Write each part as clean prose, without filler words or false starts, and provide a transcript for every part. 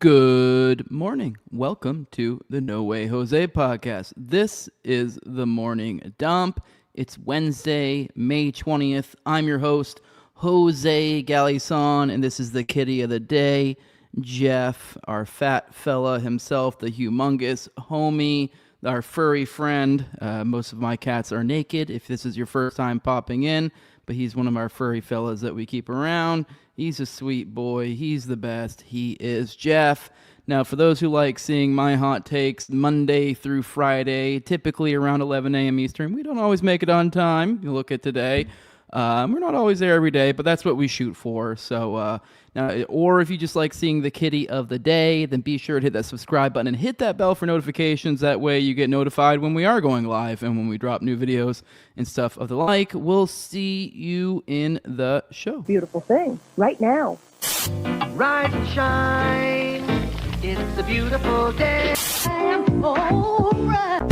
Good morning. Welcome to the No Way Jose podcast. This is the morning dump. It's Wednesday, May 20th. I'm your host, Jose Galison, and this is the kitty of the day, Jeff, our fat fella himself, the humongous homie, our furry friend. Most of my cats are naked if this is your first time popping in, but he's one of our furry fellas that we keep around. He's a sweet boy. He's the best. He is Jeff. Now, for those who like seeing my hot takes Monday through Friday, typically around 11 a.m. Eastern, we don't always make it on time. You look at today. We're not always there every day, but that's what we shoot for. So, now, or if you just like seeing the kitty of the day, then be sure to hit that subscribe button and hit that bell for notifications. That way you get notified when we are going live and when we drop new videos and stuff of the like. We'll see you in the show. Beautiful thing right now. Rise and shine. It's a beautiful day. I'm alright.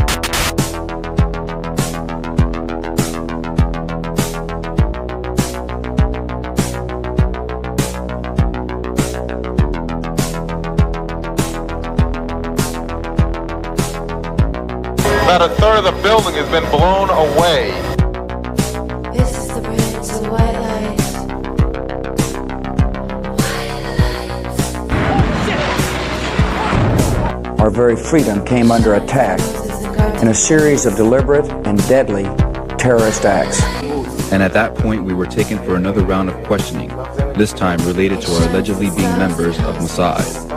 About a third of the building has been blown away. This is the bridge to the white light. Our very freedom came under attack in a series of deliberate and deadly terrorist acts. And at that point, we were taken for another round of questioning, this time related to our allegedly being members of Mossad.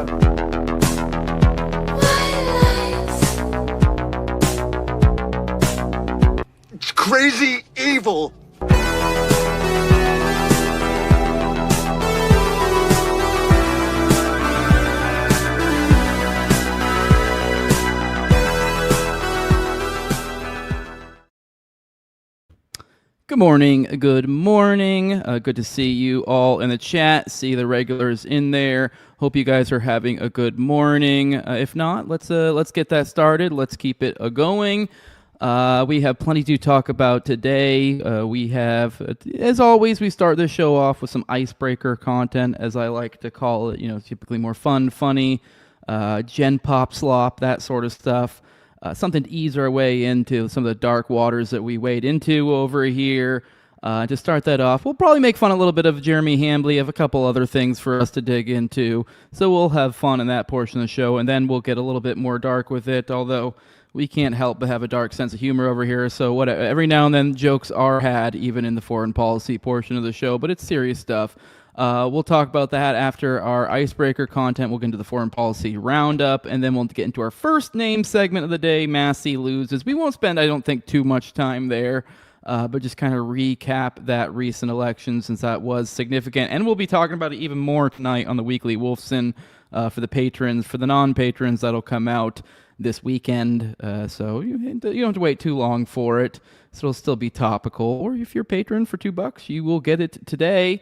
It's crazy evil. Good morning. Good morning. Good to see you all in the chat. See the regulars in there. Hope you guys are having a good morning. If not, let's get that started. Let's keep it going. We have plenty to talk about today. We have, as always, we start this show off with some icebreaker content, as I like to call it. You know, typically more fun, funny, gen pop slop, that sort of stuff. Something to ease our way into some of the dark waters that we wade into over here. To start that off, we'll probably make fun a little bit of Jeremy Hambley, of a couple other things for us to dig into. So we'll have fun in that portion of the show, and then we'll get a little bit more dark with it, although we can't help but have a dark sense of humor over here. So whatever, every now and then jokes are had, even in the foreign policy portion of the show, but it's serious stuff. We'll talk about that after our icebreaker content. We'll get into the foreign policy roundup, and then we'll get into our first name segment of the day, Massie Loses. We won't spend, I don't think, too much time there, but just kind of recap that recent election since that was significant. And we'll be talking about it even more tonight on the Weekly Wolfson for the patrons. For the non-patrons, that'll come out this weekend, so you don't have to wait too long for it. So it'll still be topical. Or if you're a patron for $2, you will get it today.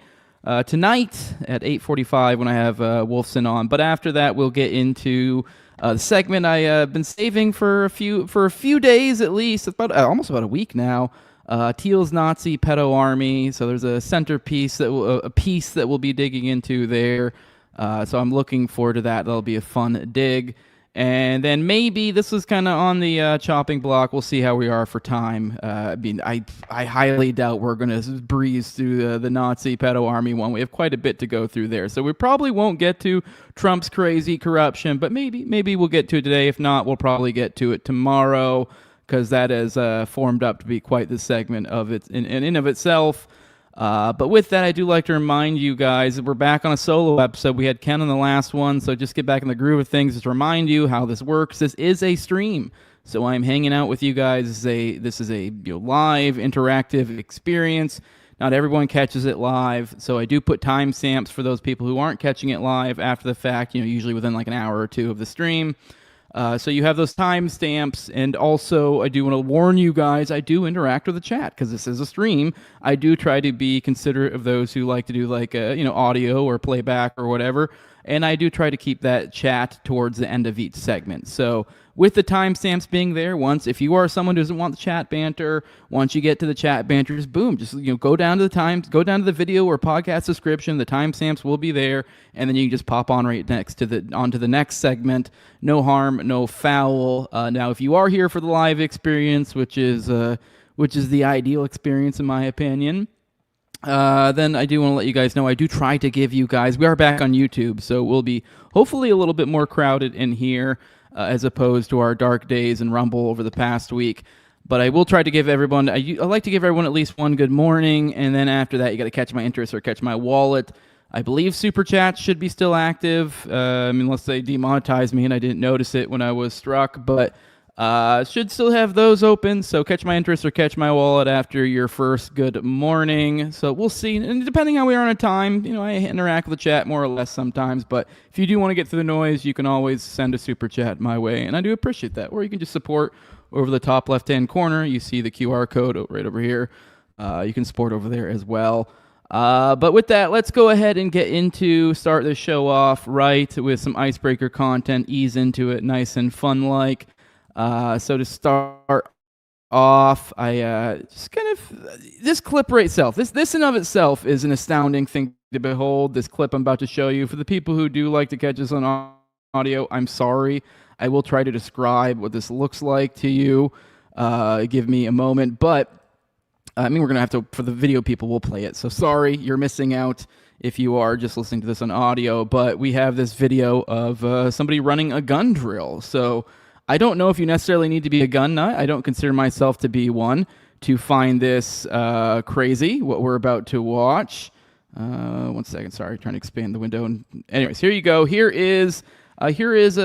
Tonight at 8:45 when I have Wolfson on. But after that, we'll get into the segment I've been saving for a few days at least. It's almost about a week now. Thiel's Nazi Pedo Army. So there's a centerpiece a piece that we'll be digging into there. So I'm looking forward to that. That'll be a fun dig. And then maybe this is kind of on the chopping block. We'll see how we are for time. I mean, I highly doubt we're going to breeze through the Nazi pedo army one. We have quite a bit to go through there. So we probably won't get to Trump's crazy corruption, but maybe we'll get to it today. If not, we'll probably get to it tomorrow, because that has formed up to be quite the segment of it in of itself. But with that, I do like to remind you guys that we're back on a solo episode. We had Ken on the last one, so just get back in the groove of things. Just to remind you how this works. This is a stream, so I'm hanging out with you guys. This is a live, interactive experience. Not everyone catches it live, so I do put timestamps for those people who aren't catching it live after the fact, usually within like an hour or two of the stream. So you have those timestamps, and also I do want to warn you guys, I do interact with the chat, because this is a stream. I do try to be considerate of those who like to do like audio or playback or whatever. and I do try to keep that chat towards the end of each segment. So with the timestamps being there, if you are someone who doesn't want the chat banter, once you get to the chat banter, just boom, go down to the video or podcast description. The timestamps will be there, and then you can just pop on right next to onto the next segment. No harm, no foul. Now, if you are here for the live experience, which is the ideal experience in my opinion, then I do want to let you guys know I do try to give you guys. We are back on YouTube, so we'll be hopefully a little bit more crowded in here. As opposed to our dark days and Rumble over the past week. But I will try to give everyone, I like to give everyone at least one good morning, and then after that, you got to catch my interest or catch my wallet. I believe Super Chats should be still active, unless they demonetize me and I didn't notice it when I was struck, but should still have those open, so catch my interest or catch my wallet after your first good morning. So we'll see, and depending how we are on time, I interact with the chat more or less sometimes, but if you do want to get through the noise, you can always send a super chat my way, and I do appreciate that. Or you can just support over the top left-hand corner. You see the QR code right over here. You can support over there as well. But with that, let's go ahead and start the show off right with some icebreaker content, ease into it nice and fun-like. So to start off, I just kind of this clip right itself. This in of itself is an astounding thing to behold. This clip I'm about to show you. For the people who do like to catch us on audio, I'm sorry. I will try to describe what this looks like to you. Give me a moment, but we're gonna have to, for the video people, we'll play it. So sorry, you're missing out if you are just listening to this on audio. But we have this video of somebody running a gun drill. So I don't know if you necessarily need to be a gun nut. I don't consider myself to be one to find this crazy, what we're about to watch. 1 second, sorry, trying to expand the window. Anyways, here you go. Here is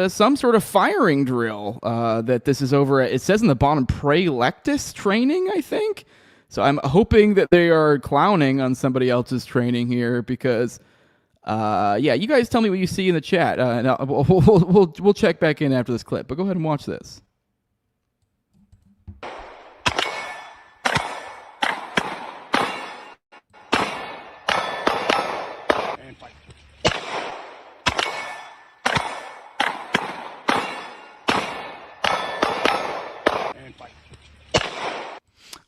some sort of firing drill that this is over at, it says in the bottom, Praelectus training, I think. So I'm hoping that they are clowning on somebody else's training here because... you guys tell me what you see in the chat, and we'll check back in after this clip. But go ahead and watch this.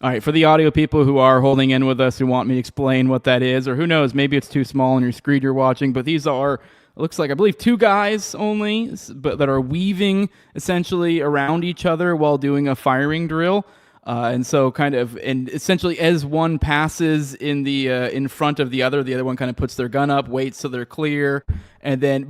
All right, for the audio people who are holding in with us, who want me to explain what that is, or who knows, maybe it's too small on your screen you're watching, but these are, it looks like, I believe, two guys only, but that are weaving essentially around each other while doing a firing drill. And essentially as one passes in front of the other one kind of puts their gun up, waits so they're clear, and then,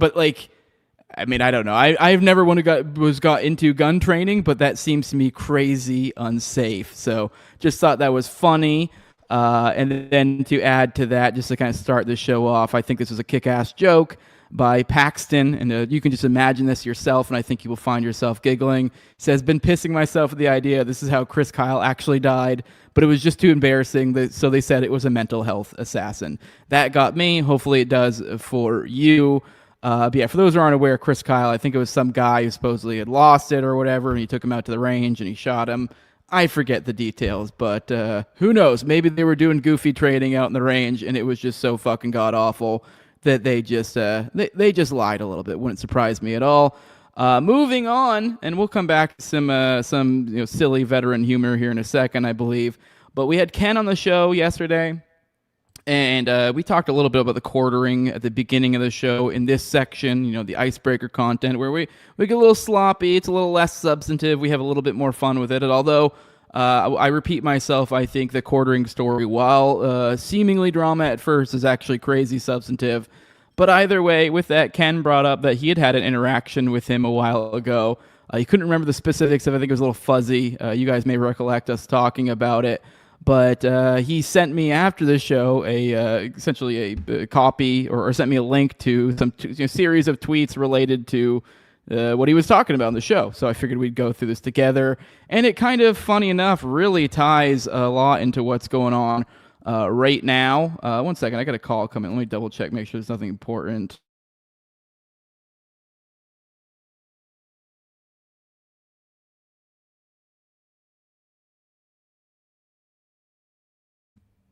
I don't know. I've never got into gun training, but that seems to me crazy unsafe. So just thought that was funny. And then to add to that, just to kind of start the show off, I think this was a kick-ass joke by Paxton, and you can just imagine this yourself, and I think you will find yourself giggling. He says, been pissing myself with the idea this is how Chris Kyle actually died, but it was just too embarrassing, so they said it was a mental health assassin. That got me. Hopefully it does for you. But yeah, for those who aren't aware, Chris Kyle, I think it was some guy who supposedly had lost it or whatever, and he took him out to the range and he shot him. I forget the details, but who knows? Maybe they were doing goofy training out in the range, and it was just so fucking god-awful that they just lied a little bit. Wouldn't surprise me at all. Moving on, and we'll come back to some silly veteran humor here in a second, I believe. But we had Ken on the show yesterday. And we talked a little bit about the quartering at the beginning of the show in this section, the icebreaker content, where we get a little sloppy. It's a little less substantive. We have a little bit more fun with it. And although I repeat myself, I think the quartering story, while seemingly drama at first, is actually crazy substantive. But either way, with that, Ken brought up that he had an interaction with him a while ago. He couldn't remember the specifics of it. I think it was a little fuzzy. You guys may recollect us talking about it. But he sent me after the show essentially a copy or sent me a link to some series of tweets related to what he was talking about in the show. So I figured we'd go through this together. And it kind of, funny enough, really ties a lot into what's going on right now. 1 second, I got a call coming. Let me double check, make sure there's nothing important.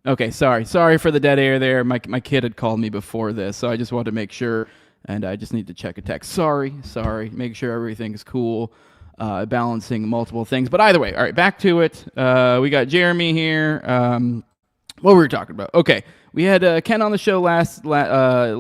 Okay, sorry for the dead air there. My kid had called me before this, so I just wanted to make sure and I just need to check a text. Sorry. Make sure everything's cool. Balancing multiple things. But either way, all right, back to it. We got Jeremy here. What were we talking about? Okay, we had Ken on the show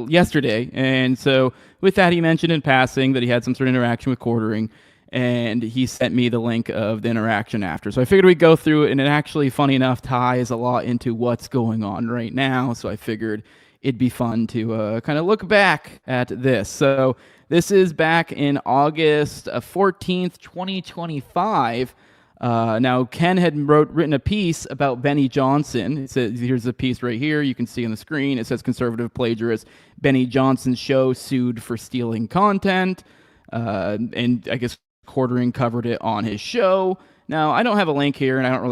yesterday, and so with that, he mentioned in passing that he had some sort of interaction with Quartering, and he sent me the link of the interaction after. So I figured we'd go through it, and it actually, funny enough, ties a lot into what's going on right now, so I figured it'd be fun to kind of look back at this. So this is back in August 14th, 2025. Now, Ken had written a piece about Benny Johnson. It says, here's the piece right here. You can see on the screen. It says conservative plagiarist Benny Johnson's show sued for stealing content. And I guess Quartering covered it on his show. Now, I don't have a link here, and I don't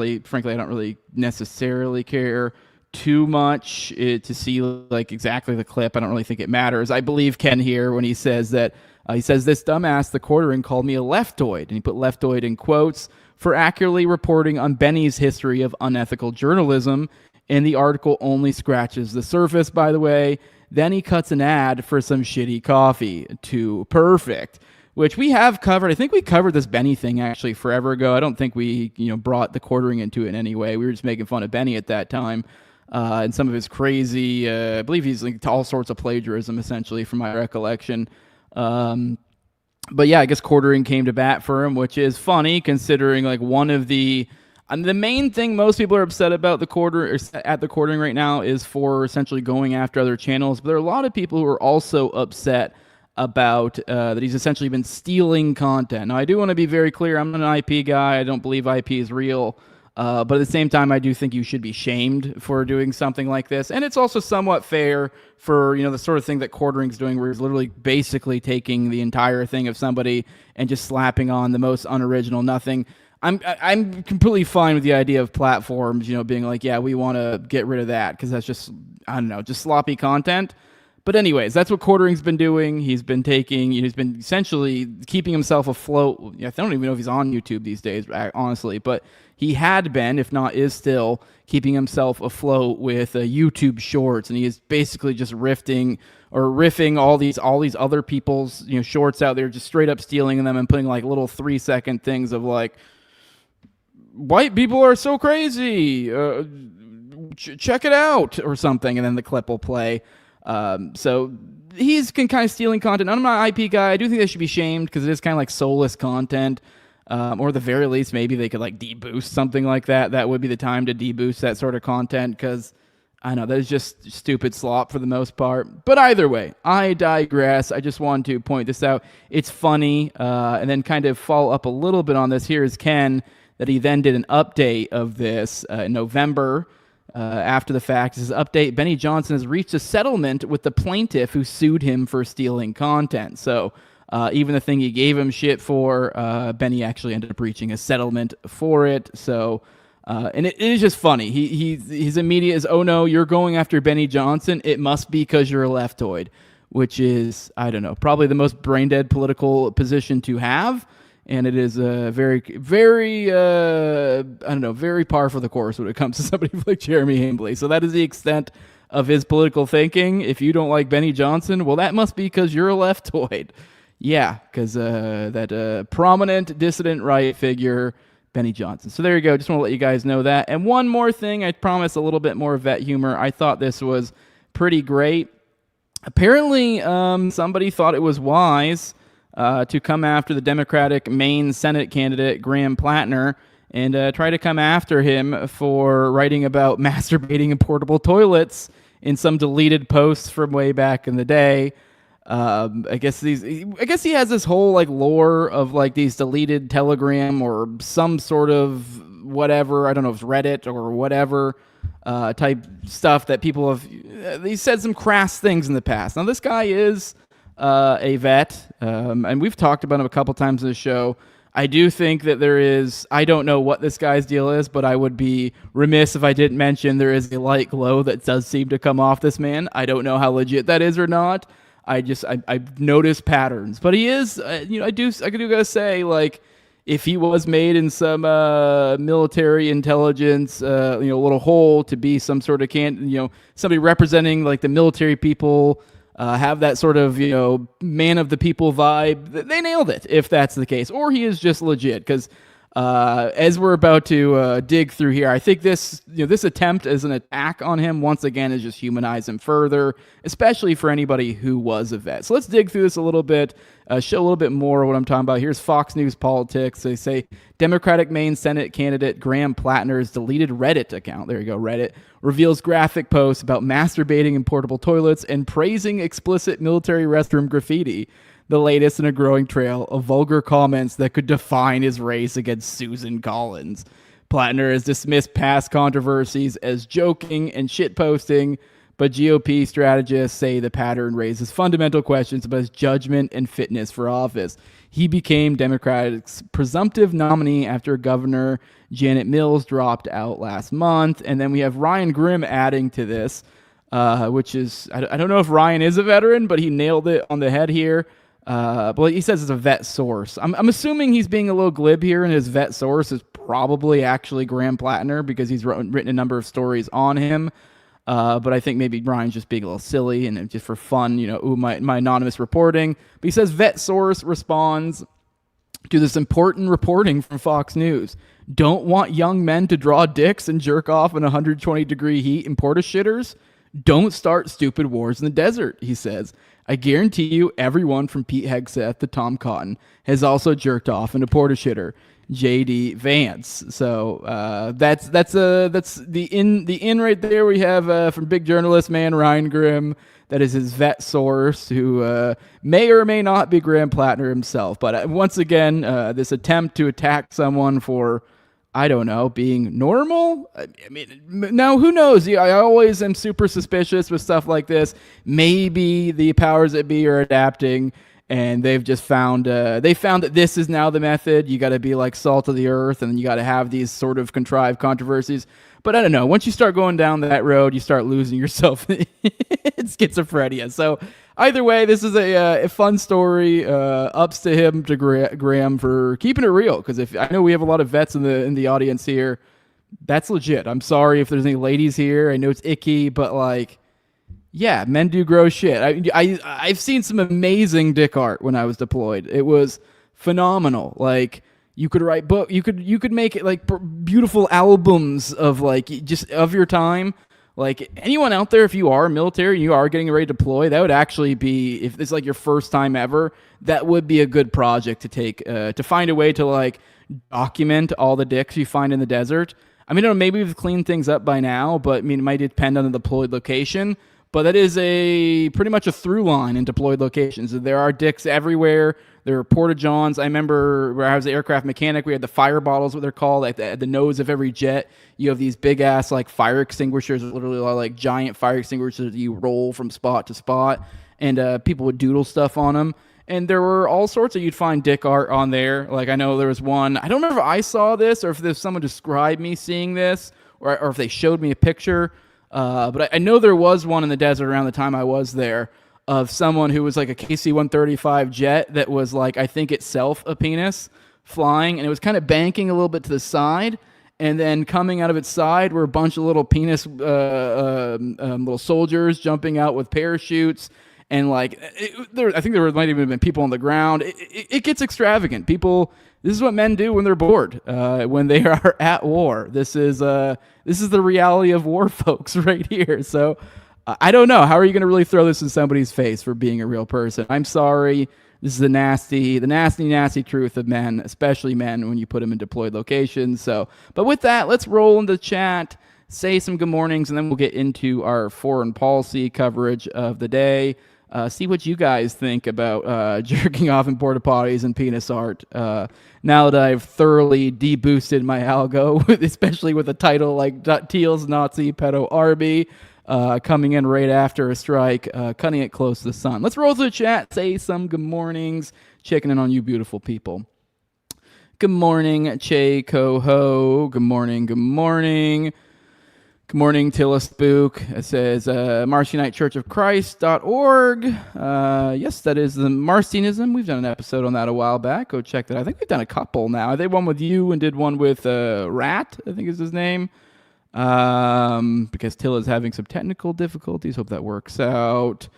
really necessarily care too much to see like exactly the clip. I don't really think it matters. I believe Ken here when he says that he says this dumbass, the Quartering, called me a leftoid, and he put leftoid in quotes for accurately reporting on Benny's history of unethical journalism. And the article only scratches the surface, by the way. Then he cuts an ad for some shitty coffee. Too perfect. Which we have covered. I think we covered this Benny thing actually forever ago. I don't think we brought the Quartering into it in any way. We were just making fun of Benny at that time. And some of his crazy, I believe he's linked to all sorts of plagiarism, essentially, from my recollection. But yeah, I guess Quartering came to bat for him, which is funny considering like one of the main thing most people are upset about at the Quartering right now is for essentially going after other channels. But there are a lot of people who are also upset about that he's essentially been stealing content. Now, I do want to be very clear. I'm not an IP guy. I don't believe IP is real. But at the same time, I do think you should be shamed for doing something like this. And it's also somewhat fair for, the sort of thing that Quartering's doing, where he's literally basically taking the entire thing of somebody and just slapping on the most unoriginal nothing. I'm completely fine with the idea of platforms, being like, yeah, we want to get rid of that because that's just, I don't know, just sloppy content. But anyways, that's what Quartering's been doing. He's been he's been essentially keeping himself afloat. I don't even know if he's on YouTube these days, honestly, but he had been, if not is still, keeping himself afloat with YouTube Shorts, and he is basically just riffing all these other people's shorts out there, just straight up stealing them and putting like little 3-second things of like, white people are so crazy, check it out, or something, and then the clip will play. So he's kind of stealing content. I'm not an IP guy. I do think they should be shamed because it is kind of like soulless content. Or at the very least, maybe they could like deboost something like that. That would be the time to deboost that sort of content because I know that is just stupid slop for the most part. But either way, I digress. I just wanted to point this out. It's funny, and then kind of follow up a little bit on this. Here is Ken that he then did an update of this in November. After the fact, his update, Benny Johnson has reached a settlement with the plaintiff who sued him for stealing content. So even the thing he gave him shit for, Benny actually ended up reaching a settlement for it. So, and it is just funny. His immediate is, oh no, you're going after Benny Johnson. It must be because you're a leftoid, which is, I don't know, probably the most brain dead political position to have. And it is very, very, very par for the course when it comes to somebody like Jeremy Hambley. So that is the extent of his political thinking. If you don't like Benny Johnson, well, that must be because you're a leftoid. Yeah, because that prominent dissident right figure, Benny Johnson. So there you go. Just want to let you guys know that. And one more thing, I promise a little bit more vet humor. I thought this was pretty great. Apparently, somebody thought it was wise to come after the Democratic Maine Senate candidate, Graham Plattner, and try to come after him for writing about masturbating in portable toilets in some deleted posts from way back in the day. I guess he has this whole like lore of like these deleted Telegram or some sort of whatever, I don't know if it's Reddit or whatever type stuff that people have. He said some crass things in the past. Now this guy is a vet, and we've talked about him a couple times in the show. I do think that there is, I don't know what this guy's deal is, but I would be remiss if I didn't mention there is a light glow that does seem to come off this man. I don't know how legit that is or not. I've noticed patterns, but he is, I do gotta say, like, if he was made in some military intelligence, little hole to be some sort of somebody representing like the military people have that sort of, man of the people vibe. They nailed it, if that's the case. Or he is just legit, because as we're about to dig through here, I think this attempt as an attack on him, once again, is just humanize him further, especially for anybody who was a vet. So let's dig through this a little bit, show a little bit more of what I'm talking about. Here's Fox News Politics. They say Democratic Maine Senate candidate Graham Plattner's deleted Reddit account, there you go, Reddit, reveals graphic posts about masturbating in portable toilets and praising explicit military restroom graffiti. The latest in a growing trail of vulgar comments that could define his race against Susan Collins. Plattner has dismissed past controversies as joking and shitposting, but GOP strategists say the pattern raises fundamental questions about his judgment and fitness for office. He became Democrats' presumptive nominee after Governor Janet Mills dropped out last month. And then we have Ryan Grimm adding to this, which is, I don't know if Ryan is a veteran, but he nailed it on the head here. But he says it's a vet source. I'm assuming he's being a little glib here, and his vet source is probably actually Graham Plattner because he's written a number of stories on him. But I think maybe Ryan's just being a little silly and just for fun, my anonymous reporting. But he says vet source responds to this important reporting from Fox News. Don't want young men to draw dicks and jerk off in 120-degree heat in porta shitters? Don't start stupid wars in the desert, he says. I guarantee you everyone from Pete Hegseth to Tom Cotton has also jerked off in a porta shitter. JD Vance. So that's the in right there. We have from big journalist man Ryan Grimm. That is his vet source, who may or may not be Graham Plattner himself. But once again, this attempt to attack someone for, I don't know, being normal? I mean, now who knows? I always am super suspicious with stuff like this. Maybe the powers that be are adapting, and they've just found that this is now the method. You got to be like salt of the earth, and you got to have these sort of contrived controversies. But I don't know. Once you start going down that road, you start losing yourself in schizophrenia. So either way, this is a fun story. Ups to him, to Graham, for keeping it real. Because if I know we have a lot of vets in the audience here, that's legit. I'm sorry if there's any ladies here. I know it's icky, but like, yeah, men do gross shit. I've seen some amazing dick art when I was deployed. It was phenomenal. Like, you could write book. You could make it like beautiful albums of like just of your time. Like anyone out there, if you are military, you are getting ready to deploy, that would actually be, if it's like your first time ever, that would be a good project to take, to find a way to like document all the dicks you find in the desert. I mean, I don't know, maybe we've cleaned things up by now, but I mean, it might depend on the deployed location. But that is pretty much a through line in deployed locations. There are dicks everywhere. There are porta-johns. I remember where I was an aircraft mechanic, we had the fire bottles, what they're called, at the nose of every jet. You have these big-ass like fire extinguishers, literally like giant fire extinguishers that you roll from spot to spot, and people would doodle stuff on them. And there were all sorts of, you'd find dick art on there. Like I know there was one, I don't remember if I saw this or if there's someone described me seeing this or if they showed me a picture. But I know there was one in the desert around the time I was there of someone who was like a KC-135 jet that was like, I think itself a penis flying, and it was kind of banking a little bit to the side, and then coming out of its side were a bunch of little penis little soldiers jumping out with parachutes, and like I think there might even have been people on the ground. It gets extravagant. People, this is what men do when they're bored, when they are at war. This is the reality of war, folks, right here. So I don't know. How are you going to really throw this in somebody's face for being a real person? I'm sorry. This is the nasty truth of men, especially men when you put them in deployed locations. So, but with that, let's roll into the chat, say some good mornings, and then we'll get into our foreign policy coverage of the day. See what you guys think about jerking off in porta potties and penis art. Now that I've thoroughly deboosted my algo, especially with a title like Thiel's Nazi Pedo Arby, coming in right after a strike, cutting it close to the sun. Let's roll to the chat, say some good mornings, checking in on you beautiful people. Good morning, Che Coho. Good morning, good morning. Good morning, Tilla Spook. It says MarcyKnightChurchOfChrist.org. Yes, that is the Marcionism. We've done an episode on that a while back. Go check that out. I think we've done a couple now. I did one with you and did one with Rat, I think is his name. Because Tilla's having some technical difficulties. Hope that works out.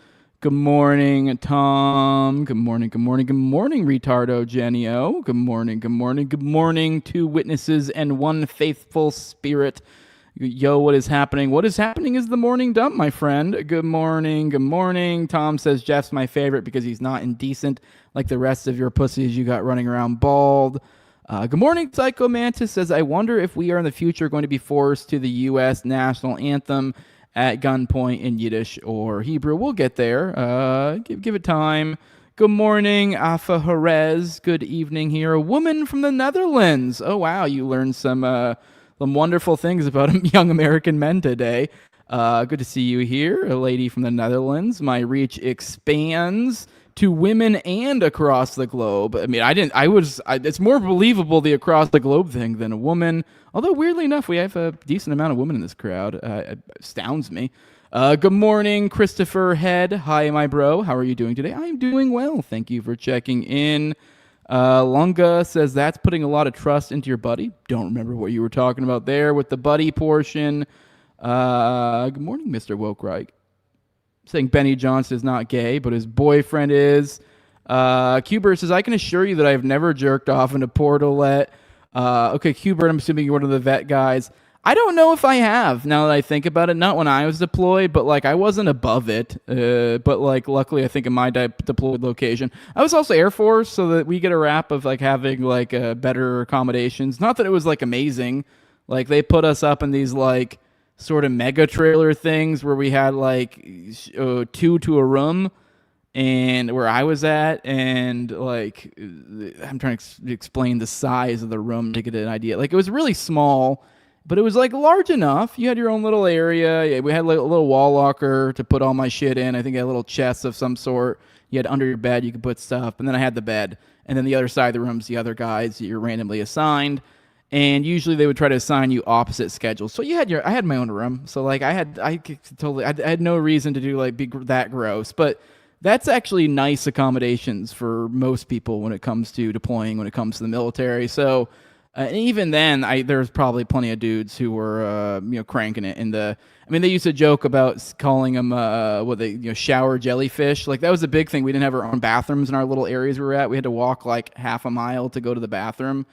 Good morning, Tom. Good morning, retardo Genio. Good morning, two witnesses and one faithful spirit. Yo, what is happening? What is happening is the morning dump, my friend. Good morning. Tom says Jeff's my favorite because he's not indecent like the rest of your pussies you got running around bald. Good morning, Psycho Mantis says, I wonder if we are in the future going to be forced to the U.S. national anthem at gunpoint in Yiddish or Hebrew. We'll get there. Give it time. Good morning, Afa Jerez. Good evening here. A woman from the Netherlands. Oh, wow. You learned some wonderful things about young American men today. Good to see you here. A lady from the Netherlands. My reach expands to women and across the globe. I mean, it's more believable the across the globe thing than a woman. Although, weirdly enough, we have a decent amount of women in this crowd. It astounds me. Good morning, Christopher Head. Hi, my bro. How are you doing today? I'm doing well. Thank you for checking in. Lunga says, that's putting a lot of trust into your buddy. Don't remember what you were talking about there with the buddy portion. Good morning, Mr. Wokereich. Saying Benny Johnson is not gay, but his boyfriend is. Cubert says, I can assure you that I've never jerked off in a portalette. Okay, Cubert, I'm assuming you're one of the vet guys. I don't know if I have, now that I think about it. Not when I was deployed, but, like, I wasn't above it. But, like, luckily, I think in my deployed location. I was also Air Force, so that we get a rap of, like, having, like, better accommodations. Not that it was, like, amazing. Like, they put us up in these, like, sort of mega trailer things where we had, like, 2 to a room. And where I was at, and, like, I'm trying to explain the size of the room to get an idea. Like, it was really small, but it was, like, large enough. You had your own little area. Yeah, we had, like, a little wall locker to put all my shit in. I think I had a little chest of some sort. You had under your bed, you could put stuff. And then I had the bed. And then the other side of the room's the other guys that you're randomly assigned. And usually they would try to assign you opposite schedules. So I had my own room. So, like, I had no reason to do, like, be that gross. But that's actually nice accommodations for most people when it comes to deploying, when it comes to the military. So and even then, there's probably plenty of dudes who were cranking it in the. I mean, they used to joke about calling them shower jellyfish. Like, that was a big thing. We didn't have our own bathrooms in our little areas we were at. We had to walk like half a mile to go to the bathroom.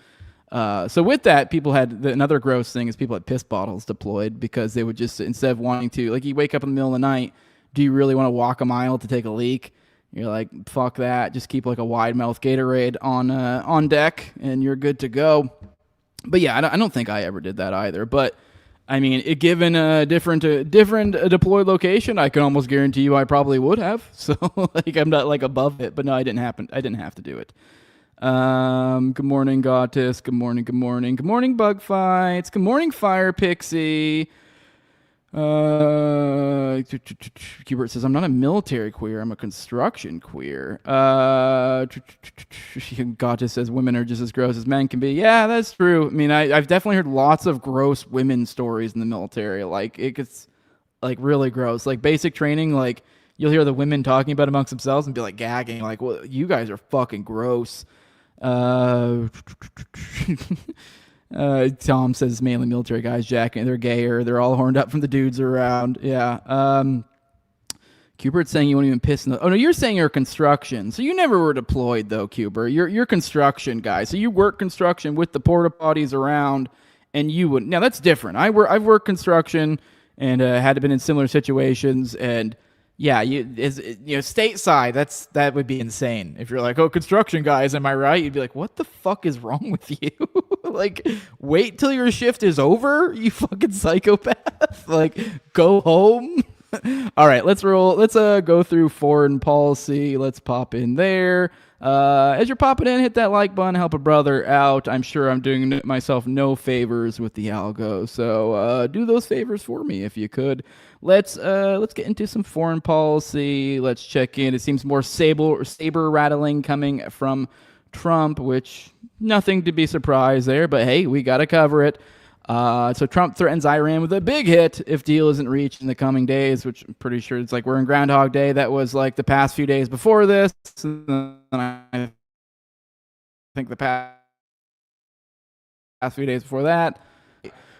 So with that, people had another gross thing is people had piss bottles deployed because they would just, instead of wanting to, like, you wake up in the middle of the night. Do you really want to walk a mile to take a leak? You're like, fuck that. Just keep, like, a wide mouth Gatorade on deck, and you're good to go. But yeah, I don't think I ever did that either. But I mean, given a different deployed location, I can almost guarantee you I probably would have. So, like, I'm not, like, above it. But no, I didn't have to do it. Good morning, Gotis. Good morning. Good morning, Bug Fights. Good morning, Fire Pixie. Hubert says, I'm not a military queer, I'm a construction queer. Gotcha says, women are just as gross as men can be. Yeah, that's true. I mean, I've definitely heard lots of gross women stories in the military. Like, it gets, like, really gross. Like, basic training, like, you'll hear the women talking about amongst themselves and be, like, gagging. Like, well, you guys are fucking gross. Tom says mainly military guys jacking. They're gayer. They're all horned up from the dudes around. Yeah. Cubert's saying you won't even piss in the. Oh no, you're saying you're construction. So you never were deployed though, Cubert. You're construction guy. So you work construction with the porta potties around, and you would. Now that's different. I've worked construction and had been in similar situations and. Yeah, stateside, that would be insane. If you're like, oh, construction guys, am I right? You'd be like, what the fuck is wrong with you? Like, wait till your shift is over, you fucking psychopath. Like, go home. All right, let's roll. Let's go through foreign policy. Let's pop in there. As you're popping in, hit that like button, help a brother out. I'm sure I'm doing myself no favors with the algo, so do those favors for me if you could. Let's get into some foreign policy. Let's check in. It seems more saber rattling coming from Trump, which nothing to be surprised there, but hey, we got to cover it. So Trump threatens Iran with a big hit if deal isn't reached in the coming days, which I'm pretty sure it's like we're in Groundhog Day. That was like the past few days before this. And I think the past few days before that.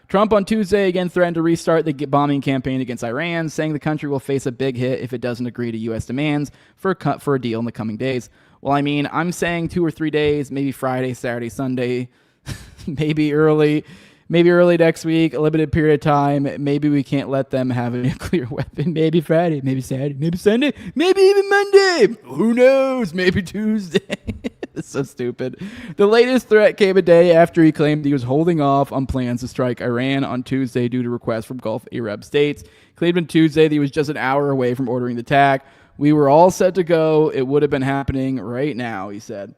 Trump on Tuesday again threatened to restart the bombing campaign against Iran, saying the country will face a big hit if it doesn't agree to U.S. demands for a deal in the coming days. Well, I mean, I'm saying 2 or 3 days, maybe Friday, Saturday, Sunday, maybe early next week, a limited period of time. Maybe we can't let them have a nuclear weapon. Maybe Friday, maybe Saturday, maybe Sunday, maybe even Monday. Who knows? Maybe Tuesday. It's so stupid. The latest threat came a day after he claimed he was holding off on plans to strike Iran on Tuesday due to requests from Gulf Arab states. Claimed on Tuesday that he was just an hour away from ordering the attack. We were all set to go. It would have been happening right now, he said.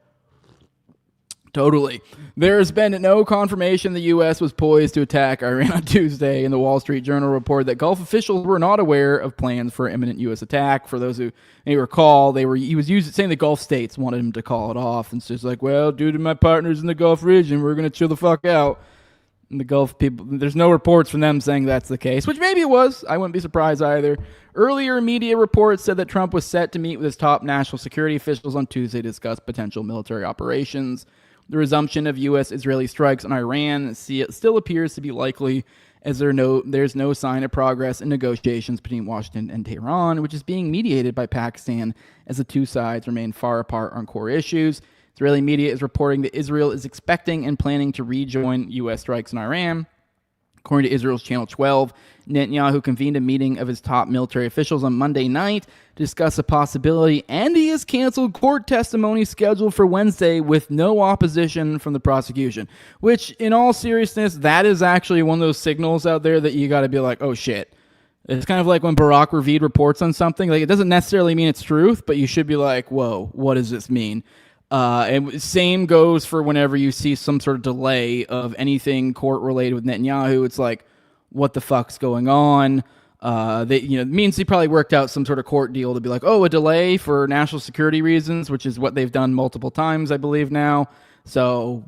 Totally. There's been no confirmation the U.S. was poised to attack Iran on Tuesday, and the Wall Street Journal reported that Gulf officials were not aware of plans for an imminent U.S. attack. For those who may recall, he was saying the Gulf states wanted him to call it off, and it's just like, well, due to my partners in the Gulf region, we're going to chill the fuck out. And the Gulf people, there's no reports from them saying that's the case, which maybe it was. I wouldn't be surprised either. Earlier media reports said that Trump was set to meet with his top national security officials on Tuesday to discuss potential military operations. The resumption of U.S.-Israeli strikes on Iran still appears to be likely, as there's no sign of progress in negotiations between Washington and Tehran, which is being mediated by Pakistan as the two sides remain far apart on core issues. Israeli media is reporting that Israel is expecting and planning to rejoin U.S. strikes on Iran. According to Israel's Channel 12, Netanyahu convened a meeting of his top military officials on Monday night to discuss a possibility, and he has canceled court testimony scheduled for Wednesday with no opposition from the prosecution. Which, in all seriousness, that is actually one of those signals out there that you got to be like, oh shit. It's kind of like when Barack Ravid reports on something. Like, it doesn't necessarily mean it's truth, but you should be like, whoa, what does this mean? And same goes for whenever you see some sort of delay of anything court related with Netanyahu. It's like, what the fuck's going on? It means he probably worked out some sort of court deal to be like, oh, a delay for national security reasons, which is what they've done multiple times, I believe now. So,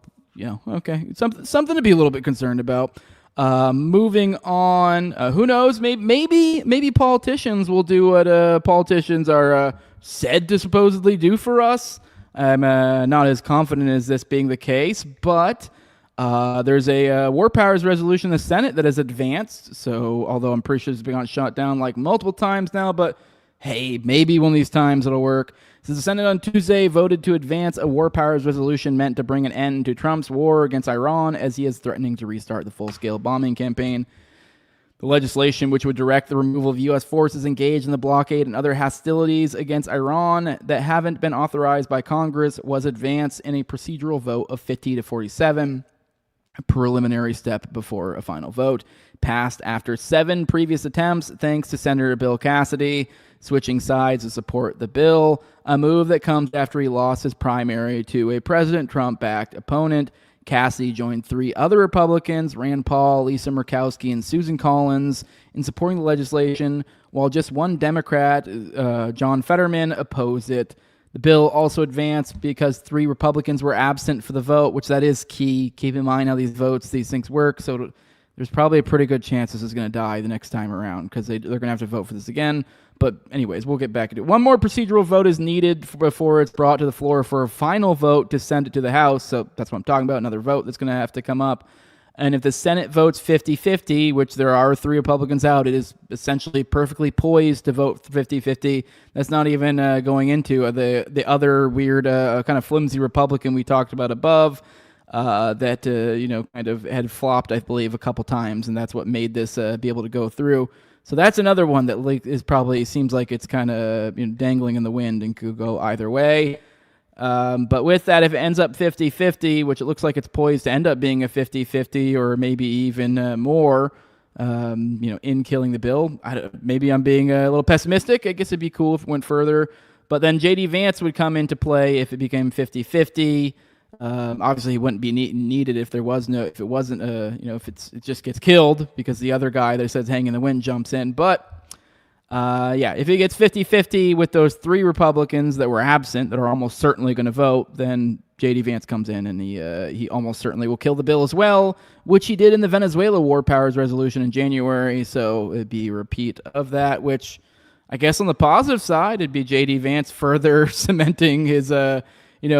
okay, something to be a little bit concerned about. Moving on, who knows? Maybe politicians will do what politicians are said to supposedly do for us. I'm not as confident as this being the case, but there's a war powers resolution in the Senate that has advanced. So, although I'm pretty sure it's been shot down like multiple times now, but hey, maybe one of these times it'll work. Since the Senate on Tuesday voted to advance a war powers resolution meant to bring an end to Trump's war against Iran as he is threatening to restart the full-scale bombing campaign. The legislation, which would direct the removal of U.S. forces engaged in the blockade and other hostilities against Iran that haven't been authorized by Congress, was advanced in a procedural vote of 50 to 47, a preliminary step before a final vote. Passed after 7 previous attempts, thanks to Senator Bill Cassidy switching sides to support the bill, a move that comes after he lost his primary to a President Trump-backed opponent. Cassidy joined 3 other Republicans, Rand Paul, Lisa Murkowski, and Susan Collins, in supporting the legislation, while just one Democrat, John Fetterman, opposed it. The bill also advanced because 3 Republicans were absent for the vote, which that is key. Keep in mind how these things work, so there's probably a pretty good chance this is going to die the next time around, because they're going to have to vote for this again. But anyways, we'll get back to it. One more procedural vote is needed before it's brought to the floor for a final vote to send it to the House. So that's what I'm talking about, another vote that's going to have to come up. And if the Senate votes 50-50, which there are 3 Republicans out, it is essentially perfectly poised to vote 50-50. That's not even going into the other weird kind of flimsy Republican we talked about above that kind of had flopped, I believe, a couple times, and that's what made this be able to go through. So that's another one that is probably seems like it's kind of dangling in the wind and could go either way. But with that, if it ends up 50-50, which it looks like it's poised to end up being a 50-50 or maybe even more, in killing the bill, maybe I'm being a little pessimistic. I guess it'd be cool if it went further. But then J.D. Vance would come into play if it became 50-50. Obviously, he wouldn't be needed if it just gets killed because the other guy that says hang in the wind jumps in. But if it gets 50-50 with those 3 Republicans that were absent that are almost certainly going to vote, then J.D. Vance comes in and he almost certainly will kill the bill as well, which he did in the Venezuela War Powers Resolution in January. So it'd be a repeat of that, which I guess on the positive side, it'd be J.D. Vance further cementing his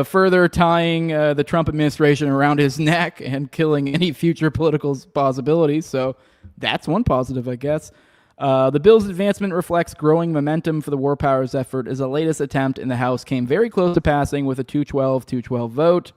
further tying the Trump administration around his neck and killing any future political possibilities. So that's one positive, I guess. The bill's advancement reflects growing momentum for the war powers effort, as the latest attempt in the House came very close to passing with a 212 vote.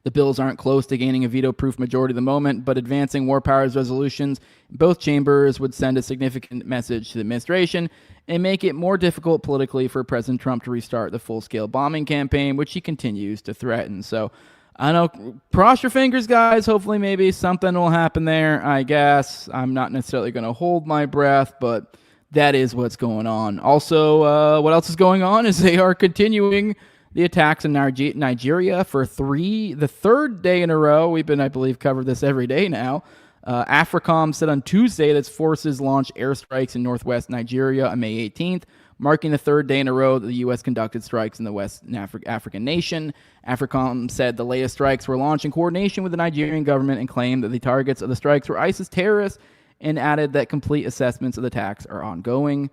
The bills aren't close to gaining a veto-proof majority at the moment, but advancing war powers resolutions in both chambers would send a significant message to the administration and make it more difficult politically for President Trump to restart the full-scale bombing campaign, which he continues to threaten. So, I don't know, cross your fingers, guys. Hopefully maybe something will happen there, I guess. I'm not necessarily going to hold my breath, but that is what's going on. Also, what else is going on is they are continuing the attacks in Nigeria for the third day in a row. We've been, I believe, covered this every day now. AFRICOM said on Tuesday that its forces launched airstrikes in northwest Nigeria on May 18th, marking the third day in a row that the U.S. conducted strikes in the West African nation. AFRICOM said the latest strikes were launched in coordination with the Nigerian government and claimed that the targets of the strikes were ISIS terrorists, and added that complete assessments of the attacks are ongoing.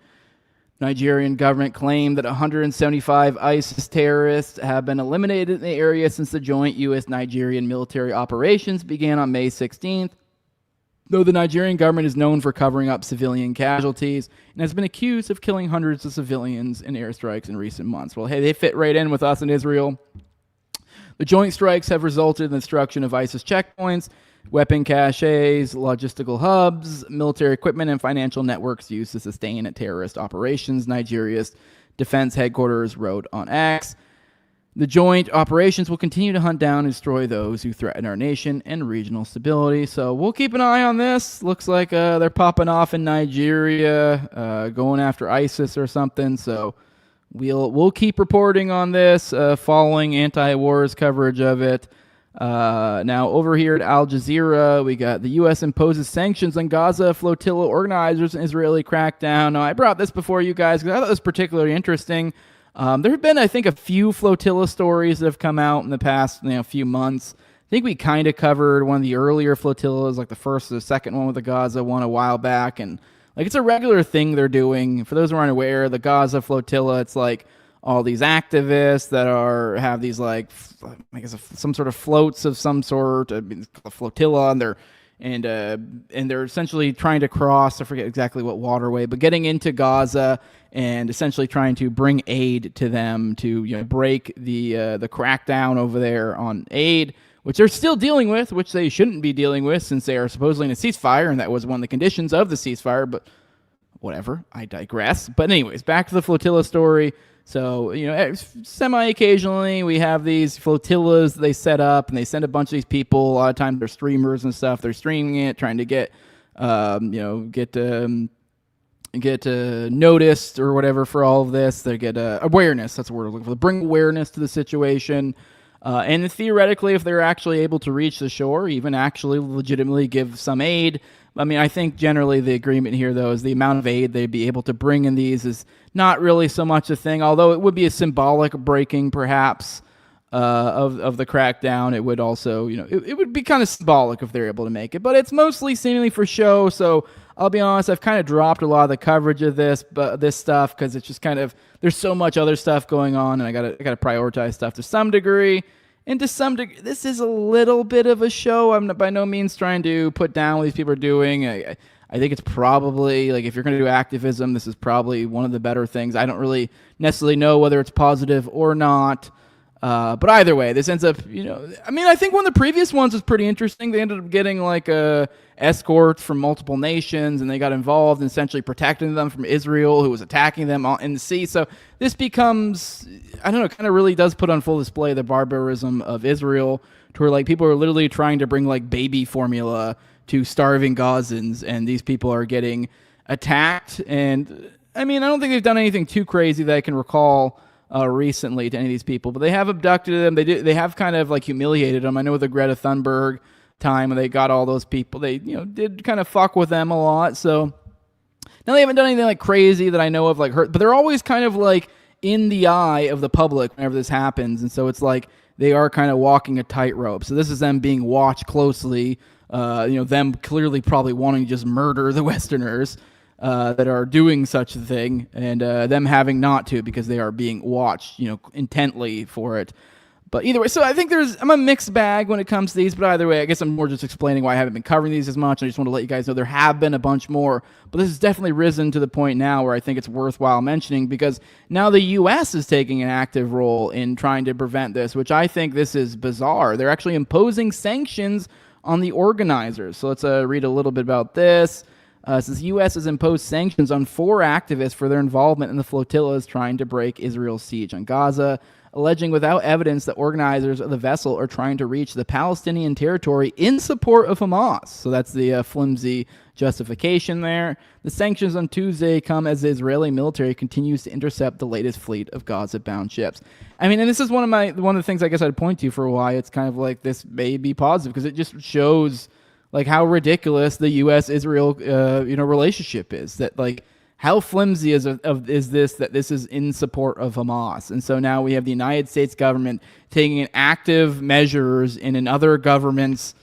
Nigerian government claimed that 175 ISIS terrorists have been eliminated in the area since the joint U.S.-Nigerian military operations began on May 16th, though the Nigerian government is known for covering up civilian casualties and has been accused of killing hundreds of civilians in airstrikes in recent months. Well, hey, they fit right in with us in Israel. The joint strikes have resulted in the destruction of ISIS checkpoints, weapon caches, logistical hubs, military equipment, and financial networks used to sustain terrorist operations, Nigeria's defense headquarters wrote on X. The joint operations will continue to hunt down and destroy those who threaten our nation and regional stability. So we'll keep an eye on this. Looks like they're popping off in Nigeria, going after ISIS or something. So we'll keep reporting on this, following anti-wars coverage of it. Now, over here at Al Jazeera, we got the U.S. imposes sanctions on Gaza flotilla organizers and Israeli crackdown. Now, I brought this before you guys because I thought it was particularly interesting. There have been, I think, a few flotilla stories that have come out in the past few months. I think we kind of covered one of the earlier flotillas, like the first or the second one with the Gaza one a while back. And it's a regular thing they're doing. For those who aren't aware, the Gaza flotilla, it's like all these activists that have these I guess some sort of floats of some sort, a flotilla, and they're essentially trying to cross, I forget exactly what waterway, but getting into Gaza and essentially trying to bring aid to them to break the crackdown over there on aid, which they're still dealing with, which they shouldn't be dealing with since they are supposedly in a ceasefire, and that was one of the conditions of the ceasefire. But whatever, I digress. But anyways, back to the flotilla story. So, semi-occasionally we have these flotillas they set up, and they send a bunch of these people. A lot of times they're streamers and stuff. They're streaming it, trying to get noticed or whatever for all of this. They get awareness. That's the word I'm looking for. Bring awareness to the situation. And theoretically, if they're actually able to reach the shore, even actually legitimately give some aid. I mean, I think generally the agreement here, though, is the amount of aid they'd be able to bring in these is not really so much a thing, although it would be a symbolic breaking, perhaps, of the crackdown. It would also, it would be kind of symbolic if they're able to make it. But it's mostly seemingly for show, so I'll be honest, I've kind of dropped a lot of the coverage of this stuff because it's just kind of, there's so much other stuff going on, and I gotta prioritize stuff to some degree. And to some degree, this is a little bit of a show. I'm by no means trying to put down what these people are doing. I think it's probably, if you're going to do activism, this is probably one of the better things. I don't really necessarily know whether it's positive or not. But either way, this ends up, I think one of the previous ones was pretty interesting. They ended up getting escorts from multiple nations, and they got involved in essentially protecting them from Israel, who was attacking them in the sea. So this becomes, I don't know, kind of really does put on full display the barbarism of Israel, to where people are literally trying to bring baby formula to starving Gazans, and these people are getting attacked. And I don't think they've done anything too crazy that I can recall recently to any of these people, but they have abducted them. They have kind of humiliated them. I know the Greta Thunberg time when they got all those people, they did kind of fuck with them a lot. So now they haven't done anything crazy that I know of hurt, but they're always kind of in the eye of the public whenever this happens, and so it's they are kind of walking a tightrope. So this is them being watched closely. Them clearly probably wanting to just murder the Westerners. that are doing such a thing, and them having not to because they are being watched, intently for it. But either way, so I think I'm a mixed bag when it comes to these, but either way, I guess I'm more just explaining why I haven't been covering these as much. I just want to let you guys know there have been a bunch more, but this has definitely risen to the point now where I think it's worthwhile mentioning, because now the U.S. is taking an active role in trying to prevent this, which I think this is bizarre. They're actually imposing sanctions on the organizers. So let's read a little bit about this. It says the U.S. has imposed sanctions on 4 activists for their involvement in the flotillas trying to break Israel's siege on Gaza, alleging without evidence that organizers of the vessel are trying to reach the Palestinian territory in support of Hamas. So that's the flimsy justification there. The sanctions on Tuesday come as the Israeli military continues to intercept the latest fleet of Gaza-bound ships. I mean, and this is one of the things I guess I'd point to for why it's kind of like this may be positive, because it just shows like how ridiculous the U.S.-Israel relationship is. That like, how flimsy is this that this is in support of Hamas? And so now we have the United States government taking an active measures in another government's,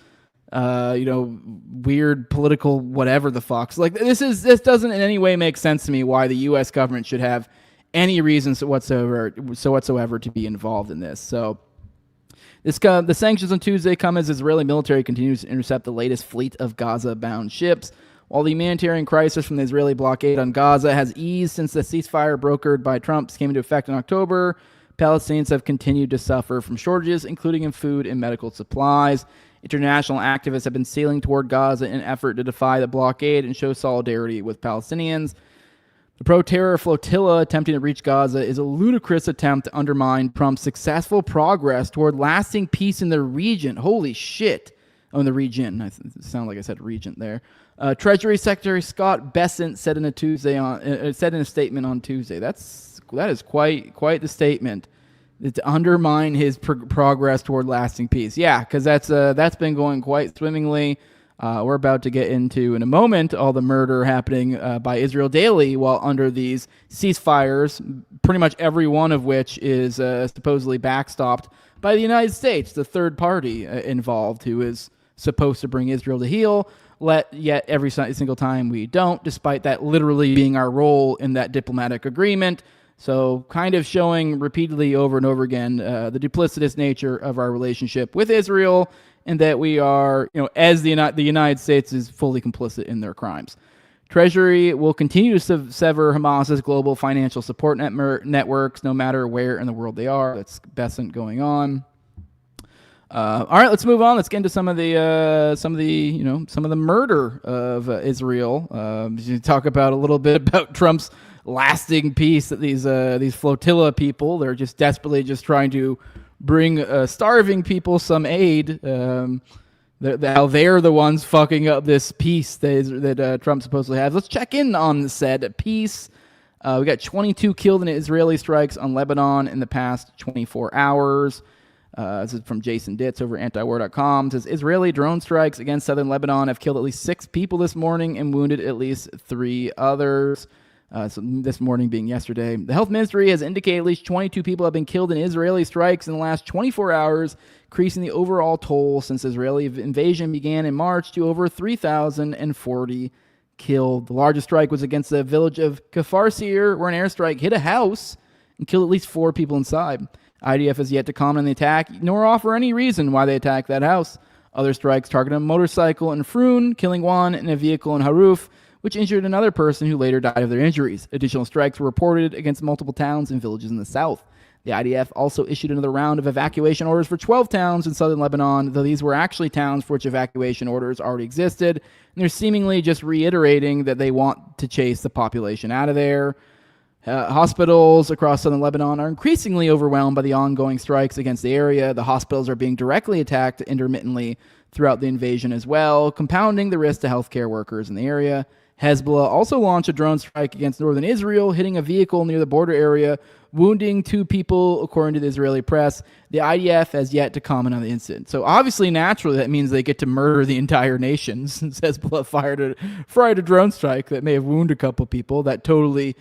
weird political whatever the fuck. Like this doesn't in any way make sense to me why the U.S. government should have any reasons whatsoever to be involved in this. So the sanctions on Tuesday come as Israeli military continues to intercept the latest fleet of Gaza-bound ships. While the humanitarian crisis from the Israeli blockade on Gaza has eased since the ceasefire brokered by Trump came into effect in October, Palestinians have continued to suffer from shortages, including in food and medical supplies. International activists have been sailing toward Gaza in an effort to defy the blockade and show solidarity with Palestinians. The pro-terror flotilla attempting to reach Gaza is a ludicrous attempt to undermine Trump's successful progress toward lasting peace in the region. Holy shit. Oh, in the region. I sound like I said regent there. Treasury Secretary Scott Bessent said in a statement on Tuesday. That is quite the statement, to undermine his progress toward lasting peace. Yeah, because that's been going quite swimmingly. We're about to get into in a moment all the murder happening by Israel daily while under these ceasefires, pretty much every one of which is supposedly backstopped by the United States, the third party involved, who is supposed to bring Israel to heel. Yet every single time we don't, despite that literally being our role in that diplomatic agreement. So kind of showing repeatedly over and over again the duplicitous nature of our relationship with Israel, and that we are, as the United States is fully complicit in their crimes. Treasury will continue to sever Hamas's global financial support networks, no matter where in the world they are. That's Bessent going on. All right, let's move on. Let's get into some of the murder of Israel. Talk about a little bit about Trump's lasting peace. That these flotilla people, they're just desperately just trying to bring starving people some aid. How they're the ones fucking up this peace that Trump supposedly has. Let's check in on the said peace. We got 22 killed in Israeli strikes on Lebanon in the past 24 hours. This is from Jason Ditz over at antiwar.com. It says Israeli drone strikes against southern Lebanon have killed at least 6 people this morning and wounded at least 3 others. So this morning being yesterday. The health ministry has indicated at least 22 people have been killed in Israeli strikes in the last 24 hours, increasing the overall toll since Israeli invasion began in March to over 3,040 killed. The largest strike was against the village of Kfar Seir, where an airstrike hit a house and killed at least 4 people inside. IDF has yet to comment on the attack, nor offer any reason why they attacked that house. Other strikes targeted a motorcycle in Frun, killing 1, and a vehicle in Haruf, which injured another person who later died of their injuries. Additional strikes were reported against multiple towns and villages in the south. The IDF also issued another round of evacuation orders for 12 towns in southern Lebanon, though these were actually towns for which evacuation orders already existed, and they're seemingly just reiterating that they want to chase the population out of there. Hospitals across southern Lebanon are increasingly overwhelmed by the ongoing strikes against the area. The hospitals are being directly attacked intermittently throughout the invasion as well, compounding the risk to healthcare workers in the area. Hezbollah also launched a drone strike against northern Israel, hitting a vehicle near the border area, wounding 2 people, according to the Israeli press. The IDF has yet to comment on the incident. So obviously, naturally, that means they get to murder the entire nation, since Hezbollah fired a drone strike that may have wounded a couple people. That totally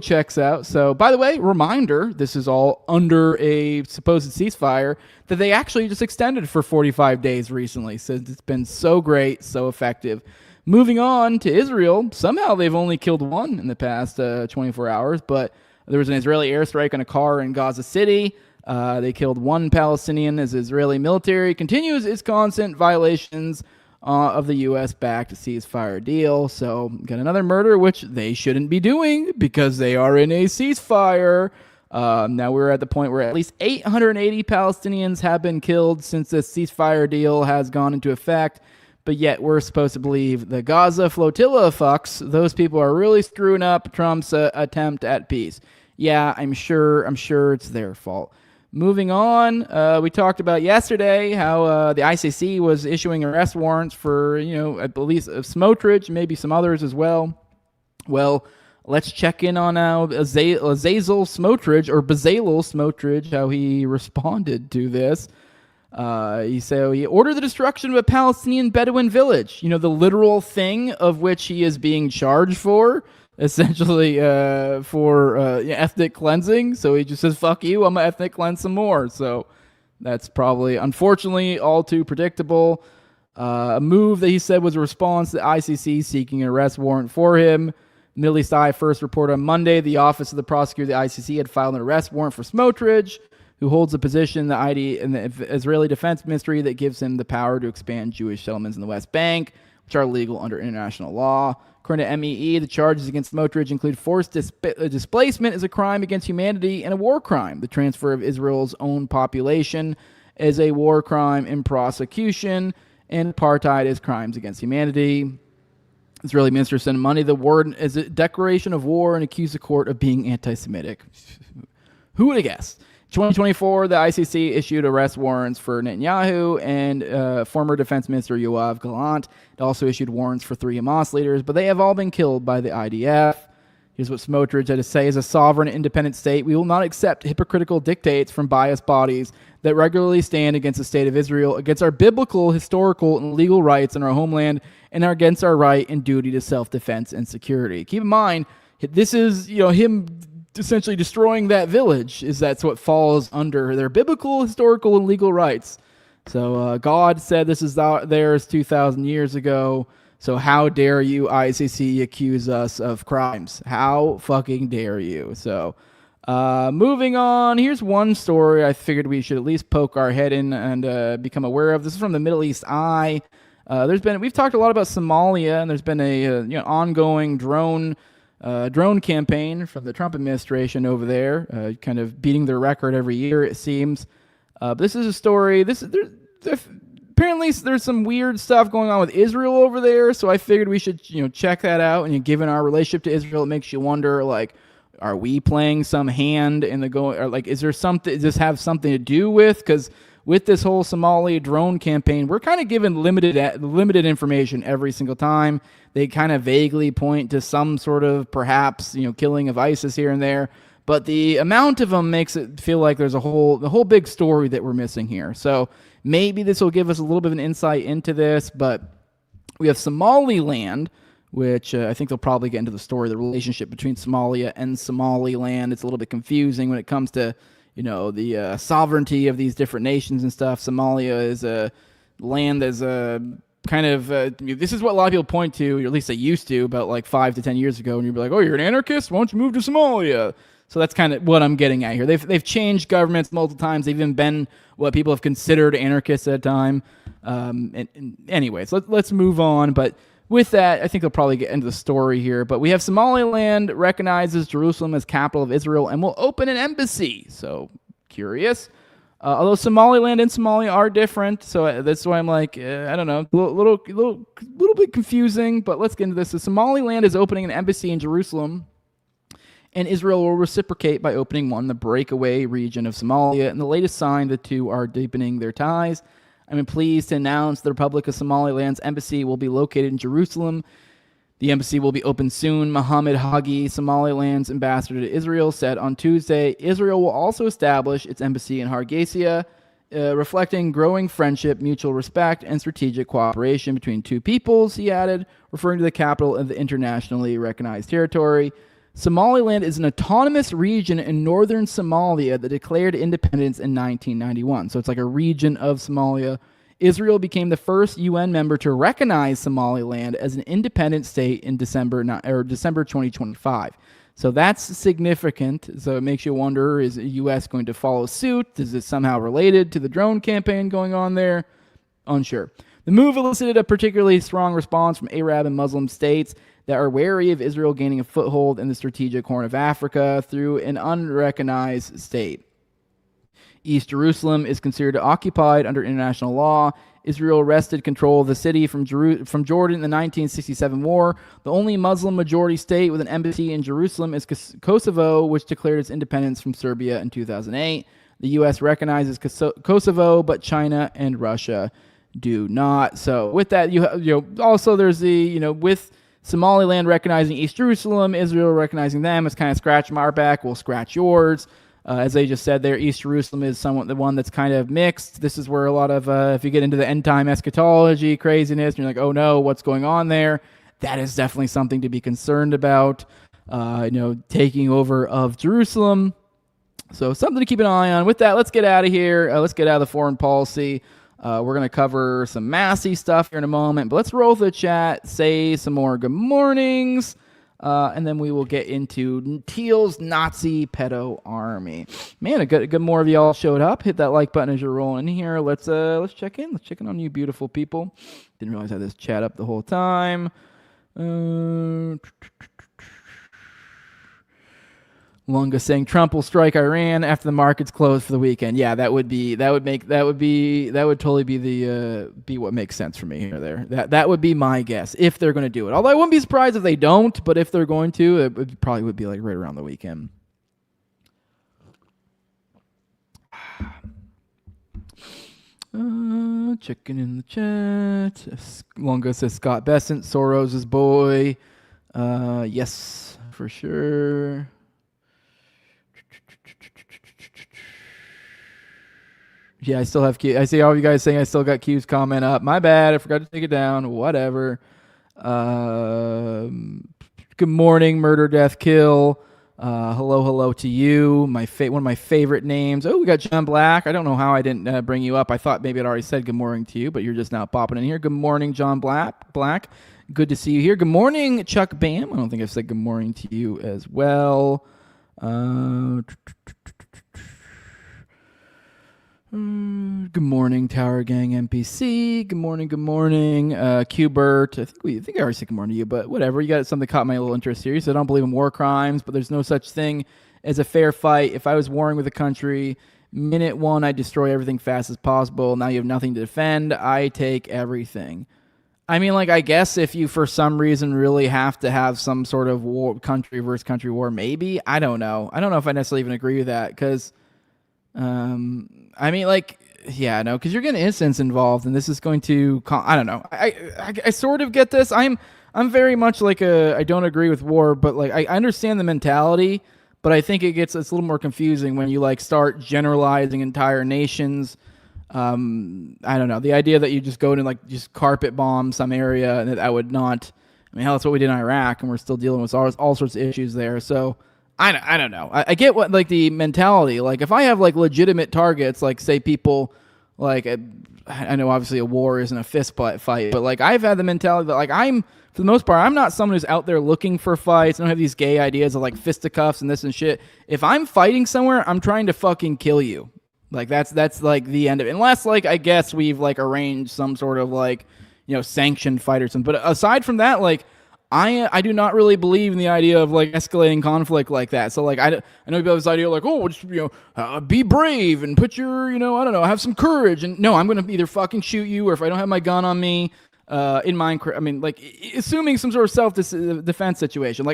checks out. So, by the way, reminder, this is all under a supposed ceasefire that they actually just extended for 45 days recently. So it's been so great, so effective. Moving on to Israel, somehow they've only killed one in the past 24 hours, but there was an Israeli airstrike on a car in Gaza City. They killed one Palestinian as Israeli military continues its constant violations of the U.S.-backed ceasefire deal. So, got another murder, which they shouldn't be doing because they are in a ceasefire. Now we're at the point where at least 880 Palestinians have been killed since the ceasefire deal has gone into effect. But yet we're supposed to believe the Gaza flotilla fucks. Those people are really screwing up Trump's attempt at peace. Yeah, I'm sure it's their fault. Moving on, we talked about yesterday how the ICC was issuing arrest warrants for, I believe Smotrich, maybe some others as well. Well, let's check in on how Bezalel Smotrich, how he responded to this. He ordered the destruction of a Palestinian Bedouin village, the literal thing of which he is being charged for, essentially for ethnic cleansing. So he just says, fuck you, I'm going to ethnic cleanse some more. So that's probably, unfortunately, all too predictable. A move that he said was a response to the ICC seeking an arrest warrant for him. Middle East Eye first reported on Monday the Office of the Prosecutor of the ICC had filed an arrest warrant for Smotrich, who holds a position in the Israeli Defense Ministry that gives him the power to expand Jewish settlements in the West Bank, which are legal under international law. According to MEE, the charges against Smotrich include forced displacement as a crime against humanity and a war crime. The transfer of Israel's own population is a war crime in prosecution, and apartheid is crimes against humanity. Israeli minister sent Monday the word as a declaration of war and accused the court of being anti-Semitic. Who would have guessed? 2024, the ICC issued arrest warrants for Netanyahu and former defense minister Yoav Gallant. It also issued warrants for 3 Hamas leaders, but they have all been killed by the IDF. Here's what Smotrich had to say. As a sovereign, independent state, we will not accept hypocritical dictates from biased bodies that regularly stand against the state of Israel, against our biblical, historical, and legal rights in our homeland, and against our right and duty to self-defense and security. Keep in mind, this is, him essentially destroying that village, that's what falls under their biblical, historical, and legal rights. So God said this is theirs 2,000 years ago. So how dare you, ICC, accuse us of crimes? How fucking dare you? So moving on, here's one story I figured we should at least poke our head in and become aware of. This is from the Middle East Eye. We've talked a lot about Somalia, and there's been a ongoing drone campaign from the Trump administration over there, kind of beating their record every year, it seems. This is a story. Apparently there's some weird stuff going on with Israel over there, so I figured we should check that out. And given our relationship to Israel, it makes you wonder, are we playing some hand in the going? Or is there something? Does this have something to do with? Because with this whole Somali drone campaign, we're kind of given limited information every single time. They kind of vaguely point to some sort of perhaps killing of ISIS here and there, but the amount of them makes it feel like there's the whole big story that we're missing here. So maybe this will give us a little bit of an insight into this. But we have Somaliland, which I think they'll probably get into the story, the relationship between Somalia and Somaliland. It's a little bit confusing when it comes to the sovereignty of these different nations and stuff. Somalia is a land that's a kind of this is what a lot of people point to, or at least they used to, about 5 to 10 years ago, and you'd be like, oh, you're an anarchist? Why don't you move to Somalia? So that's kind of what I'm getting at here. They've changed governments multiple times. They've even been what people have considered anarchists at a time. Anyways, let's move on. But with that, I think they'll probably get into the story here. But we have Somaliland recognizes Jerusalem as capital of Israel and will open an embassy. So curious. Although Somaliland and Somalia are different, so that's why I'm I don't know, a little bit confusing. But let's get into this. So Somaliland is opening an embassy in Jerusalem, and Israel will reciprocate by opening one in the breakaway region of Somalia. And the latest sign the two are deepening their ties. I'm pleased to announce the Republic of Somaliland's embassy will be located in Jerusalem. The embassy will be open soon, Mohammed Hagi, Somaliland's ambassador to Israel, said on Tuesday. Israel will also establish its embassy in Hargeisa, reflecting growing friendship, mutual respect, and strategic cooperation between two peoples, he added, referring to the capital of the internationally recognized territory. Somaliland is an autonomous region in northern Somalia that declared independence in 1991. So it's like a region of Somalia Israel became the first UN member to recognize Somaliland as an independent state in December 2025. So that's significant. So it makes you wonder, is the U.S. going to follow suit? Is it somehow related to the drone campaign going on there? Unsure. The move elicited a particularly strong response from Arab and Muslim states that are wary of Israel gaining a foothold in the strategic Horn of Africa through an unrecognized state. East Jerusalem is considered occupied under international law. Israel wrested control of the city from Jordan in the 1967 war. The only Muslim-majority state with an embassy in Jerusalem is Kosovo, which declared its independence from Serbia in 2008. The U.S. recognizes Kosovo, but China and Russia do not. So with that, also there's the, with Somaliland recognizing East Jerusalem, Israel recognizing them. It's kind of scratching our back. We'll scratch yours. As they just said there, East Jerusalem is somewhat the one that's kind of mixed. This is where a lot of, if you get into the end time eschatology craziness, and you're like, oh no, what's going on there? That is definitely something to be concerned about, taking over of Jerusalem. So something to keep an eye on. With that, let's get out of here. Let's get out of the foreign policy. We're going to cover some Massie stuff here in a moment, but let's roll the chat, say some more good mornings. And then we will get into Thiel's Nazi pedo army. Man, a good more of y'all showed up. Hit that like button as you're rolling in here. Let's check in. Let's check in on you beautiful people. Didn't realize I had this chat up the whole time. Lunga saying Trump will strike Iran after the markets close for the weekend. Yeah, that would totally be what makes sense for me here. That would be my guess if they're going to do it. Although I wouldn't be surprised if they don't. But if they're going to, it probably would be like right around the weekend. Checking in the chat. Lunga says Scott Bessent, Soros' boy. Yes, for sure. Yeah, I still have Q. I see all of you guys saying I still got Q's comment up. My bad. I forgot to take it down. Whatever. Good morning, Murder, Death, Kill. Hello to you. One of my favorite names. Oh, we got John Black. I don't know how I didn't bring you up. I thought maybe I'd already said good morning to you, but you're just now popping in here. Good morning, John Black. Good to see you here. Good morning, Chuck Bam. I don't think I've said good morning to you as well. Good morning, Tower Gang NPC. Good morning. Qbert. I think I already said good morning to you, but whatever. You got something that caught my little interest here. So I don't believe in war crimes, but there's no such thing as a fair fight. If I was warring with a country, minute one, I'd destroy everything fast as possible. Now you have nothing to defend. I take everything. I mean, I guess if you for some reason really have to have some sort of war, country versus country war, maybe. I don't know. I don't know if I necessarily even agree with that because, because you're getting innocents involved, and this is going to. I don't know. I sort of get this. I'm very much I don't agree with war, but I understand the mentality, but I think it's a little more confusing when you start generalizing entire nations. I don't know. The idea that you just go in and just carpet bomb some area and that would not. I mean, hell, that's what we did in Iraq, and we're still dealing with all sorts of issues there. So. I don't know. I get what the mentality. If I have legitimate targets, say people I know obviously a war isn't a fist fight, but I've had the mentality that I'm for the most part I'm not someone who's out there looking for fights. I don't have these gay ideas of fisticuffs and this and shit. If I'm fighting somewhere, I'm trying to fucking kill you. That's the end of it. Unless I guess we've arranged some sort of sanctioned fight or something. But aside from that, I do not really believe in the idea of escalating conflict like that. So I know people have this idea just be brave and put your I don't know, have some courage, and no, I'm gonna either fucking shoot you, or if I don't have my gun on me in Minecraft, I mean assuming some sort of self-defense situation.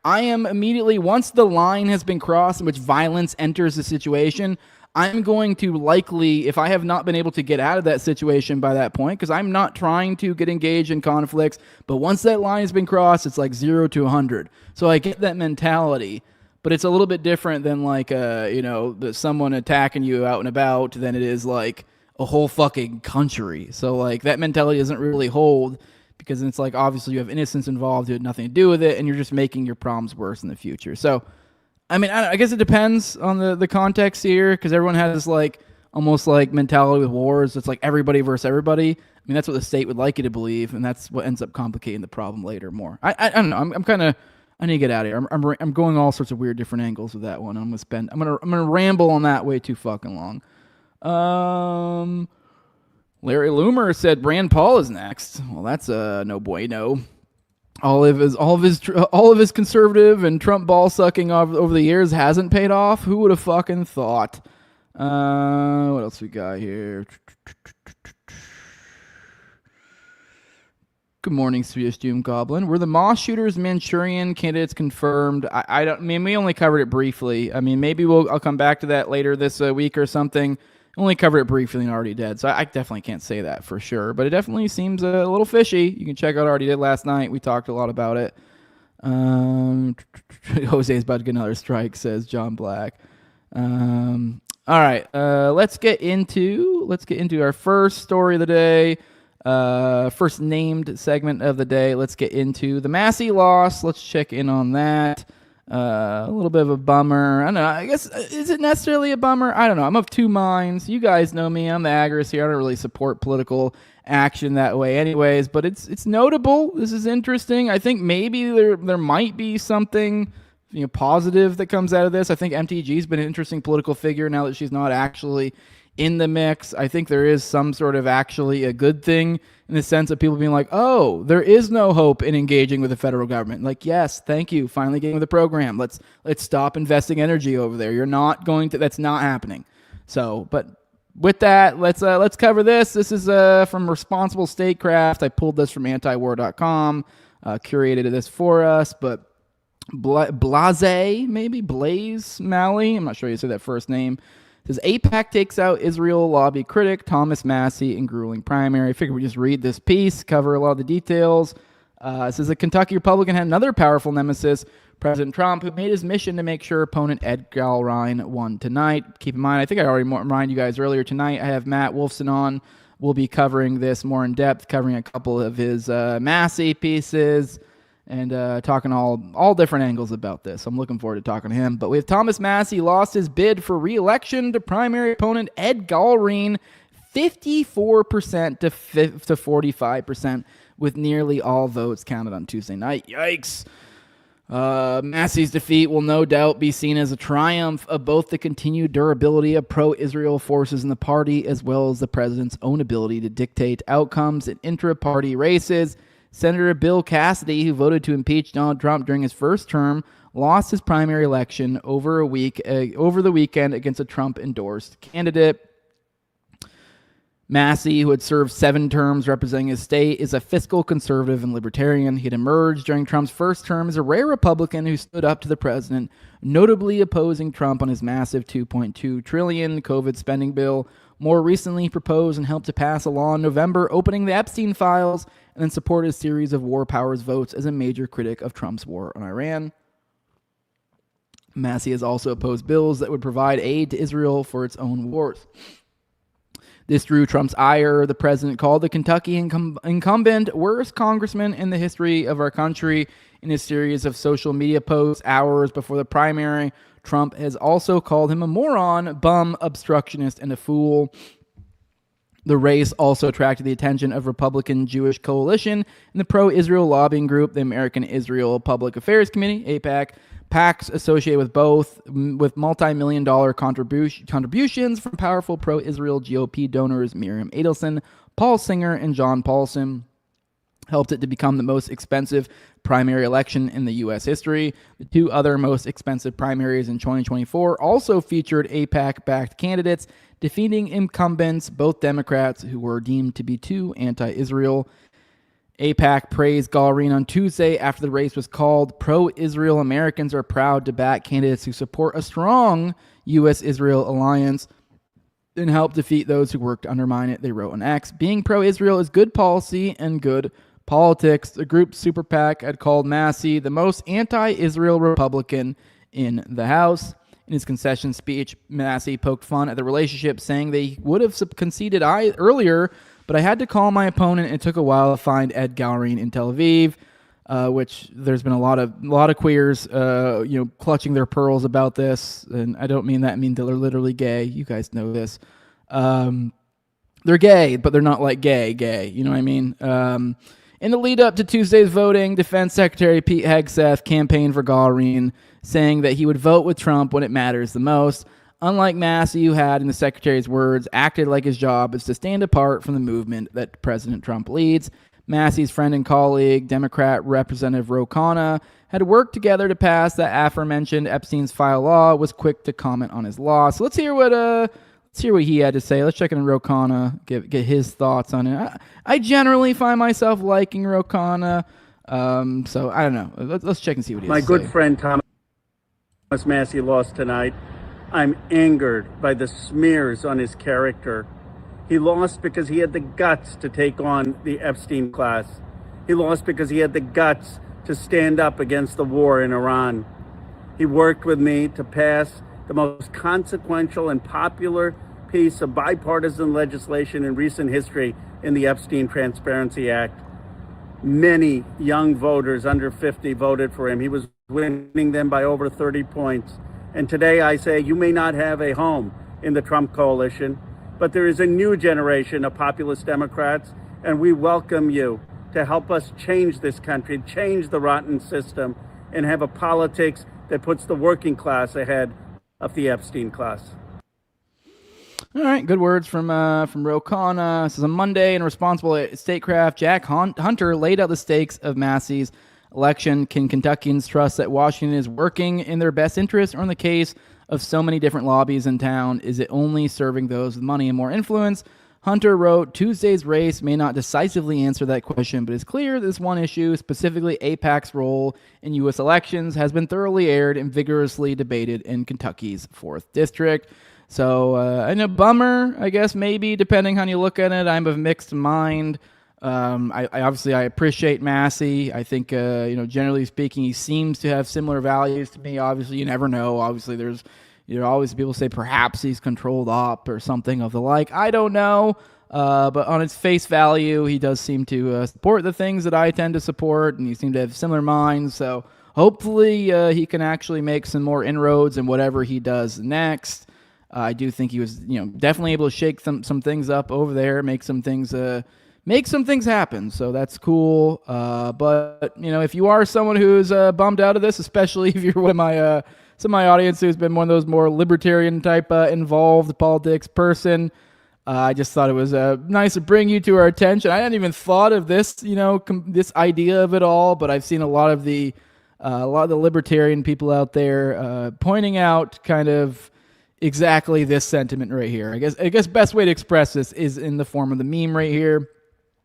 I am immediately, once the line has been crossed in which violence enters the situation, I'm going to likely, if I have not been able to get out of that situation by that point, because I'm not trying to get engaged in conflicts, but once that line has been crossed, it's 0 to 100. So I get that mentality, but it's a little bit different than someone attacking you out and about than it is a whole fucking country. So that mentality doesn't really hold, because it's obviously you have innocents involved who had nothing to do with it, and you're just making your problems worse in the future. So I mean, I guess it depends on the context here, because everyone has this almost like mentality with wars. It's like everybody versus everybody. I mean, that's what the state would like you to believe, and that's what ends up complicating the problem later more. I don't know. I'm kind of, I need to get out of here. I'm going all sorts of weird different angles with that one. I'm gonna ramble on that way too fucking long. Larry Loomer said Rand Paul is next. Well, that's no bueno. All of his conservative and Trump ball sucking over the years hasn't paid off. Who would have fucking thought? What else we got here? Good morning, Swedish Doom Goblin. Were the Moss shooters Manchurian candidates confirmed? I don't. I mean, we only covered it briefly. I mean, maybe I'll come back to that later this week or something. Only covered it briefly and Already Dead, so I definitely can't say that for sure. But it definitely seems a little fishy. You can check out Already Dead last night. We talked a lot about it. Jose's about to get another strike, says John Black. All right, let's get into our first story of the day. First named segment of the day. Let's get into the Massie loss. Let's check in on that. A little bit of a bummer. I don't know. I guess, is it necessarily a bummer? I don't know. I'm of two minds. You guys know me. I'm the agorist here. I don't really support political action that way anyways, but it's notable. This is interesting. I think maybe there might be something, positive that comes out of this. I think MTG's been an interesting political figure now that she's not actually in the mix. I think there is some sort of actually a good thing in the sense of people being like, oh, there is no hope in engaging with the federal government. Like, yes, thank you. Finally getting with the program. Let's stop investing energy over there. You're not going to, that's not happening. So, but with that, let's cover this. This is from Responsible Statecraft. I pulled this from antiwar.com, curated this for us, but Blaze Malley, I'm not sure how you say that first name, says AIPAC takes out Israel lobby critic Thomas Massie in grueling primary. I figured we just read this piece, cover a lot of the details. It says a Kentucky Republican had another powerful nemesis, President Trump, who made his mission to make sure opponent Ed Galrine won tonight. Keep in mind, I think I already reminded you guys earlier tonight, I have Matt Wolfson on. We'll be covering this more in depth, covering a couple of his Massie pieces, and talking all different angles about this. I'm looking forward to talking to him. But we have Thomas Massie lost his bid for re-election to primary opponent Ed Galrine, 54% to 45%, with nearly all votes counted on Tuesday night. Yikes. Massie's defeat will no doubt be seen as a triumph of both the continued durability of pro-Israel forces in the party as well as the president's own ability to dictate outcomes in intra-party races. Senator Bill Cassidy, who voted to impeach Donald Trump during his first term, lost his primary election over the weekend against a Trump-endorsed candidate. Massie, who had served 7 terms representing his state, is a fiscal conservative and libertarian. He had emerged during Trump's first term as a rare Republican who stood up to the president, notably opposing Trump on his massive $2.2 trillion COVID spending bill. More recently, he proposed and helped to pass a law in November opening the Epstein files, and then supported a series of war powers votes as a major critic of Trump's war on Iran. Massie has also opposed bills that would provide aid to Israel for its own wars. This drew Trump's ire. The president called the Kentucky incumbent worst congressman in the history of our country in a series of social media posts hours before the primary. Trump has also called him a moron, bum, obstructionist, and a fool. The race also attracted the attention of Republican Jewish Coalition and the pro-Israel lobbying group, the American Israel Public Affairs Committee, AIPAC, PACs associated with both, with multi-million-dollar contributions from powerful pro-Israel GOP donors Miriam Adelson, Paul Singer, and John Paulson, helped it to become the most expensive primary election in the U.S. history. The 2 other most expensive primaries in 2024 also featured AIPAC-backed candidates, defeating incumbents, both Democrats, who were deemed to be too anti-Israel. AIPAC praised Galrine on Tuesday after the race was called. Pro-Israel Americans are proud to back candidates who support a strong U.S.-Israel alliance and help defeat those who work to undermine it, they wrote on X. Being pro-Israel is good policy and good politics. The group's super PAC had called Massie the most anti-Israel Republican in the House. In his concession speech, Massie poked fun at the relationship, saying they would have conceded earlier, but I had to call my opponent, and it took a while to find Ed Galrine in Tel Aviv, which there's been a lot of queers, clutching their pearls about this, and I don't mean that. I mean they're literally gay. You guys know this. They're gay, but they're not like gay. You know what I mean? In the lead up to Tuesday's voting, Defense Secretary Pete Hegseth campaigned for Gahlring, saying that he would vote with Trump when it matters the most. Unlike Massie, who had, in the secretary's words, acted like his job is to stand apart from the movement that President Trump leads, Massie's friend and colleague, Democrat Representative Ro Khanna, had worked together to pass that aforementioned Epstein's file law, was quick to comment on his loss. So let's hear what he had to say. Let's check in Ro Khanna, get his thoughts on it. I generally find myself liking Ro Khanna, so I don't know. Let's check and see what he has to say. My good friend Thomas Massie lost tonight. I'm angered by the smears on his character. He lost because he had the guts to take on the Epstein class. He lost because he had the guts to stand up against the war in Iran. He worked with me to pass the most consequential and popular piece of bipartisan legislation in recent history in the Epstein Transparency Act. Many young voters under 50 voted for him. He was winning them by over 30 points. And today I say you may not have a home in the Trump coalition, but there is a new generation of populist Democrats, and we welcome you to help us change this country, change the rotten system, and have a politics that puts the working class ahead of the Epstein class. All right, good words from Ro Khanna. This is a Monday, and responsible statecraft Jack Hunter laid out the stakes of Massie's election. Can Kentuckians trust that Washington is working in their best interest, or in the case of so many different lobbies in town, is it only serving those with money and more influence? Hunter wrote, Tuesday's race may not decisively answer that question, but it's clear this one issue, specifically AIPAC's role in U.S. elections, has been thoroughly aired and vigorously debated in Kentucky's 4th District. So, I know, bummer, I guess, maybe, depending how you look at it. I'm of mixed mind. I obviously appreciate Massie. I think, generally speaking, he seems to have similar values to me. Obviously, you never know. Obviously, there's always people say perhaps he's controlled op or something of the like. I don't know. But on its face value, he does seem to support the things that I tend to support, and he seems to have similar minds. So hopefully he can actually make some more inroads in whatever he does next. I do think he was, definitely able to shake some things up over there, make some things happen. So that's cool. But if you are someone who's bummed out of this, especially if you're one of my some of my audience who's been one of those more libertarian type involved politics person, I just thought it was nice to bring you to our attention. I hadn't even thought of this, this idea of it all, but I've seen a lot of the libertarian people out there pointing out kind of exactly this sentiment right here. I guess best way to express this is in the form of the meme right here.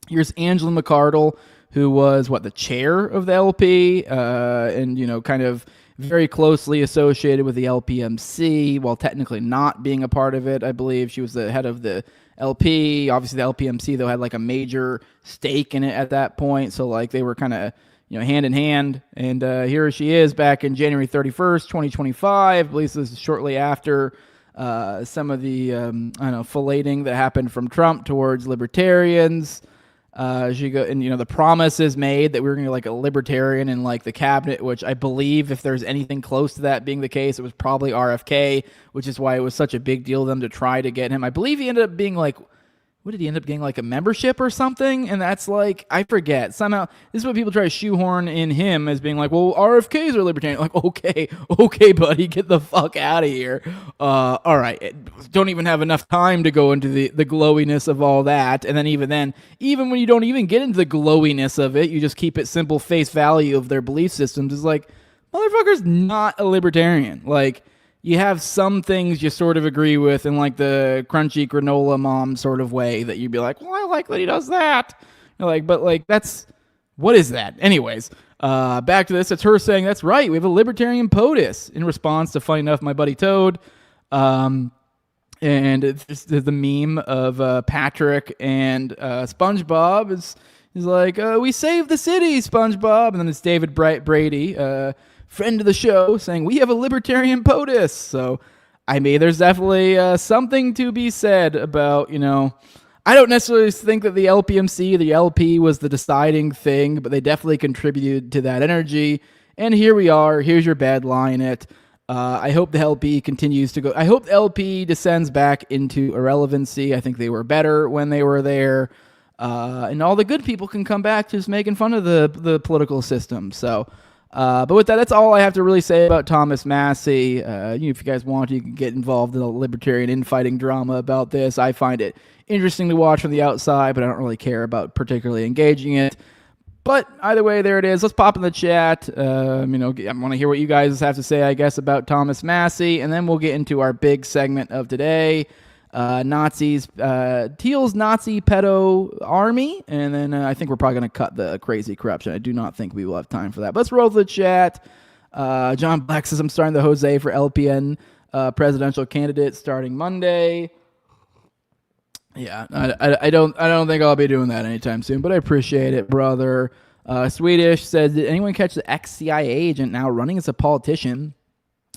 Here's Angela McArdle, who was the chair of the LP, and kind of very closely associated with the LPMC, while technically not being a part of it. I believe she was the head of the LP. Obviously, the LPMC though had a major stake in it at that point, so they were kind of hand in hand. And here she is back in January 31st, 2025. I believe this is shortly after some of the filleting that happened from Trump towards libertarians. The promise is made that we're going to get a libertarian in the cabinet, which I believe if there's anything close to that being the case, it was probably RFK, which is why it was such a big deal to them to try to get him. I believe he ended up being what did he end up getting, a membership or something? And that's I forget. Somehow, this is what people try to shoehorn in him as being well, RFKs are libertarian. Okay, buddy, get the fuck out of here. All right, don't even have enough time to go into the glowiness of all that. And then, even when you don't even get into the glowiness of it, you just keep it simple face value of their belief systems. Is motherfucker's not a libertarian. You have some things you sort of agree with in the crunchy granola mom sort of way that you'd be well, I like that he does that. But that's, what is that? Anyways, back to this. It's her saying, that's right, we have a libertarian POTUS, in response to, funny enough, my buddy Toad. And it's the meme of Patrick and SpongeBob is we saved the city, SpongeBob. And then it's David Brady, friend of the show, saying we have a libertarian POTUS. So there's definitely something to be said about, I don't necessarily think that the LPMC, the LP was the deciding thing, but they definitely contributed to that energy. And here we are. Here's your bad lie in it. I hope the LP continues to go. I hope the LP descends back into irrelevancy. I think they were better when they were there. And all the good people can come back just making fun of the political system. So, but with that, that's all I have to really say about Thomas Massie. If you guys want, you can get involved in the libertarian infighting drama about this. I find it interesting to watch from the outside, but I don't really care about particularly engaging it. But either way, there it is. Let's pop in the chat. I want to hear what you guys have to say, I guess, about Thomas Massie, and then we'll get into our big segment of today. Nazis, Thiel's Nazi pedo army, and then I think we're probably going to cut the crazy corruption. I do not think we will have time for that. But let's roll the chat. John Black says, I'm starting the Jose for LPN presidential candidate starting Monday. Yeah, I don't think I'll be doing that anytime soon, but I appreciate it, brother. Swedish says, did anyone catch the ex-CIA agent now running as a politician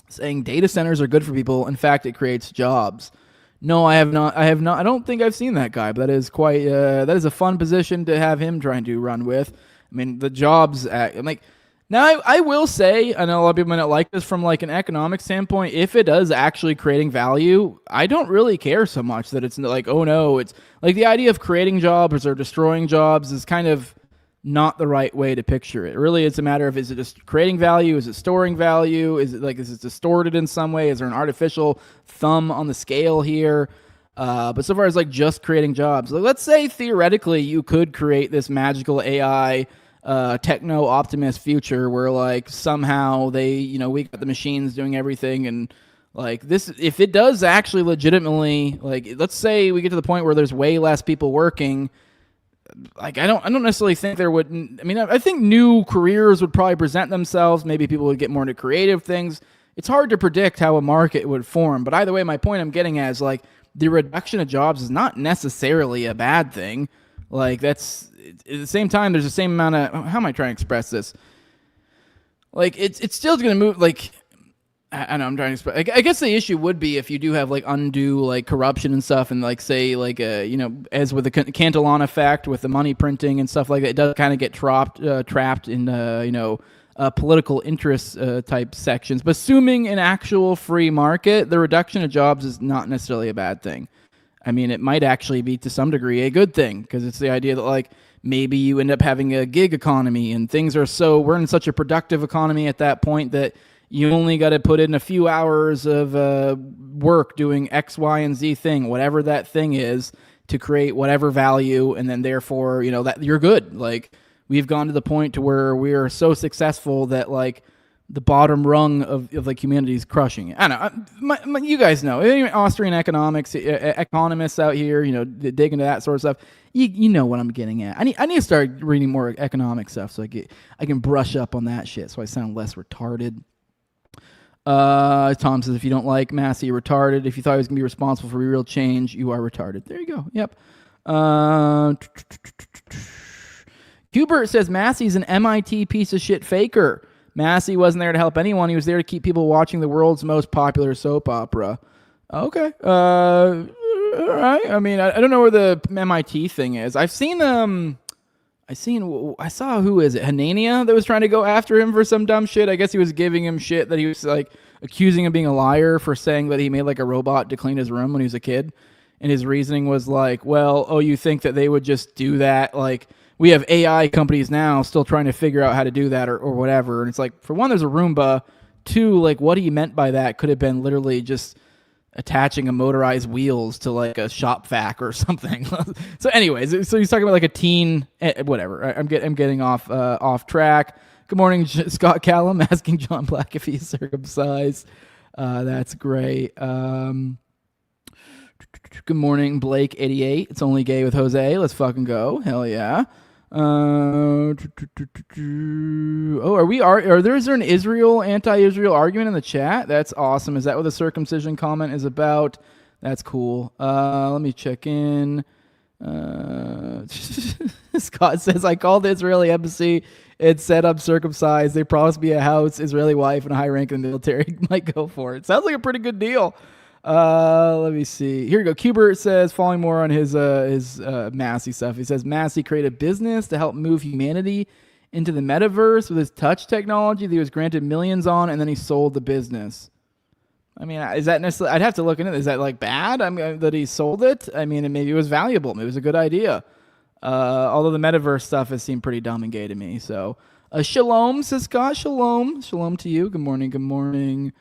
saying data centers are good for people? In fact, it creates jobs. No, I have not. I don't think I've seen that guy, but that is quite, that is a fun position to have him trying to run with. I mean, the jobs act, I'm like, now I will say, I know a lot of people might not like this from like an economic standpoint, if it is actually creating value, I don't really care so much that it's like, oh no, it's like the idea of creating jobs or destroying jobs is kind of not the right way to picture it. Really, it's a matter of, is it just creating value? Is it storing value? Is it distorted in some way? Is there an artificial thumb on the scale here? But so far as like just creating jobs, like, let's say theoretically you could create this magical AI techno optimist future where like somehow we got the machines doing everything, and like this, if it does actually legitimately, like, let's say we get to the point where there's way less people working. Like, I don't necessarily think there would. I mean, I think new careers would probably present themselves. Maybe people would get more into creative things. It's hard to predict how a market would form. But either way, my point I'm getting at is like the reduction of jobs is not necessarily a bad thing. Like, that's at the same time, there's the same amount of, how am I trying to express this? Like, it's still going to move. Like, I know I'm trying to express. I guess the issue would be if you do have like undue like corruption and stuff, and like say like as with the Cantillon effect with the money printing and stuff like that, it does kind of get trapped in political interest type sections. But assuming an actual free market, the reduction of jobs is not necessarily a bad thing. I mean, it might actually be to some degree a good thing, because it's the idea that like maybe you end up having a gig economy and things are we're in such a productive economy at that point that you only got to put in a few hours of work doing X, Y, and Z thing, whatever that thing is, to create whatever value, and then therefore, that you're good. Like, we've gone to the point to where we are so successful that like the bottom rung of like humanity is crushing it. I don't know. You guys know. Austrian economists out here, dig into that sort of stuff. You know what I'm getting at. I need to start reading more economic stuff so I can brush up on that shit so I sound less retarded. Tom says, if you don't like Massie, you're retarded. If you thought he was going to be responsible for real change, you are retarded. There you go. Yep. Hubert says, Massie's an MIT piece of shit faker. Massie wasn't there to help anyone. He was there to keep people watching the world's most popular soap opera. Okay. All right. I mean, I don't know where the MIT thing is. I saw, who is it? Hanania that was trying to go after him for some dumb shit. I guess he was giving him shit that he was like accusing him of being a liar for saying that he made like a robot to clean his room when he was a kid. And his reasoning was like, well, you think that they would just do that? Like, we have AI companies now still trying to figure out how to do that or whatever. And it's like, for one, there's a Roomba. Two, like, what he meant by that could have been literally just attaching a motorized wheels to like a shop vac or something. So anyways, so he's talking about like a teen, whatever. I'm getting off track. Good morning, Scott Callum, asking John Black if he's circumcised. That's great. Good morning, Blake 88. It's only gay with Jose. Let's fucking go. Hell yeah. Is there an anti-Israel argument in the chat? That's awesome. Is that what the circumcision comment is about? That's cool. Let me check in. Scott says, I called the Israeli embassy. It said I'm circumcised. They promised me a house, Israeli wife, and a high rank in the military. Might go for it. Sounds like a pretty good deal. Let me see. Here we go. Kubert says, following more on his Massie stuff. He says, Massie created a business to help move humanity into the metaverse with his touch technology that he was granted millions on, and then he sold the business. I mean, is that necessarily? I'd have to look into it. Is that like bad? I mean, that he sold it. I mean, maybe it was valuable. Maybe it was a good idea. Although the metaverse stuff has seemed pretty dumb and gay to me. So, shalom, says Scott. Shalom, shalom to you. Good morning. Good morning.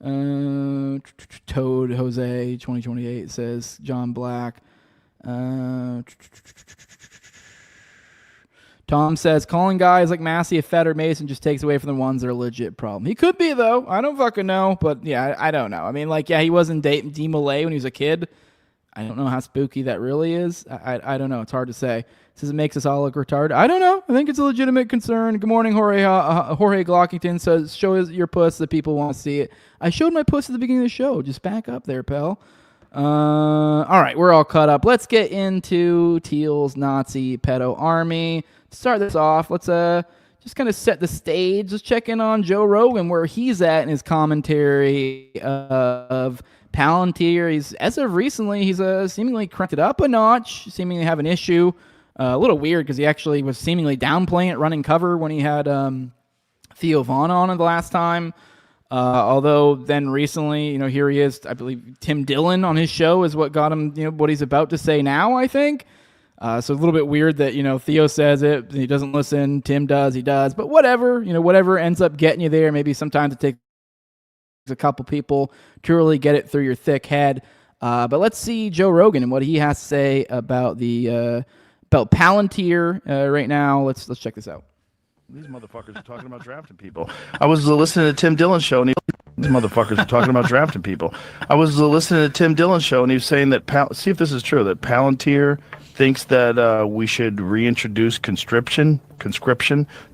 Toad Jose 2028 says John Black. Tom says, calling guys like Massie a Fed or Mason just takes away from the ones that are a legit problem. He could be, though. I don't fucking know. But, yeah, I don't know. I mean, like, yeah, he was in D. Malay when he was a kid. I don't know how spooky that really is. I don't know. It's hard to say. It says it makes us all look retarded. I don't know. I think it's a legitimate concern. Good morning, Jorge Glockington says, show us your puss that people want to see it. I showed my puss at the beginning of the show. Just back up there, pal. All right, we're all caught up. Let's get into Thiel's Nazi pedo army. To start this off, let's just kind of set the stage. Let's check in on Joe Rogan, where he's at in his commentary of Palantir. He's, as of recently, he's seemingly cranked it up a notch, seemingly have an issue. A little weird because he actually was seemingly downplaying it, running cover when he had Theo Vaughn on it the last time. Although then recently, here he is. I believe Tim Dillon on his show is what got him, what he's about to say now, I think. So a little bit weird that, Theo says it, he doesn't listen, Tim does, he does. But whatever, whatever ends up getting you there. Maybe sometimes it takes a couple people to really get it through your thick head. But let's see Joe Rogan and what he has to say about about Palantir right now. Let's check this out. These motherfuckers are talking about drafting people. I was listening to Tim Dillon's show, and these motherfuckers are talking about drafting people. I was listening to Tim Dillon's show, and he was saying that, see if this is true, that Palantir thinks that we should reintroduce conscription,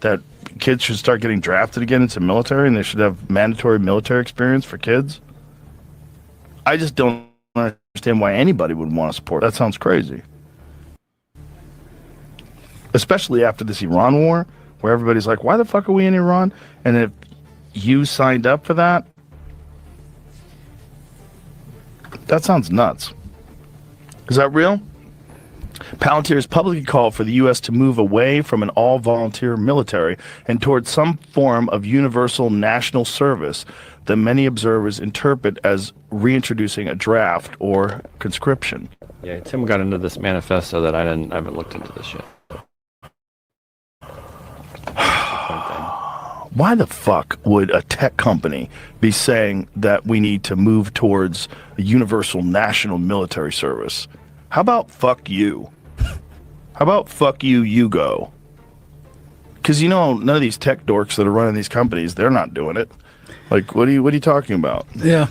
that kids should start getting drafted again into military, and they should have mandatory military experience for kids. I just don't understand why anybody would want to support. That sounds crazy. Especially after this Iran war, where everybody's like, why the fuck are we in Iran? And if you signed up for that, that sounds nuts. Is that real? Palantir has publicly called for the U.S. to move away from an all-volunteer military and towards some form of universal national service that many observers interpret as reintroducing a draft or conscription. Yeah, Tim got into this manifesto that I haven't looked into this yet. Why the fuck would a tech company be saying that we need to move towards a universal national military service? How about fuck you? How about fuck you, you go? Because none of these tech dorks that are running these companies, they're not doing it. Like, what are you talking about? Yeah.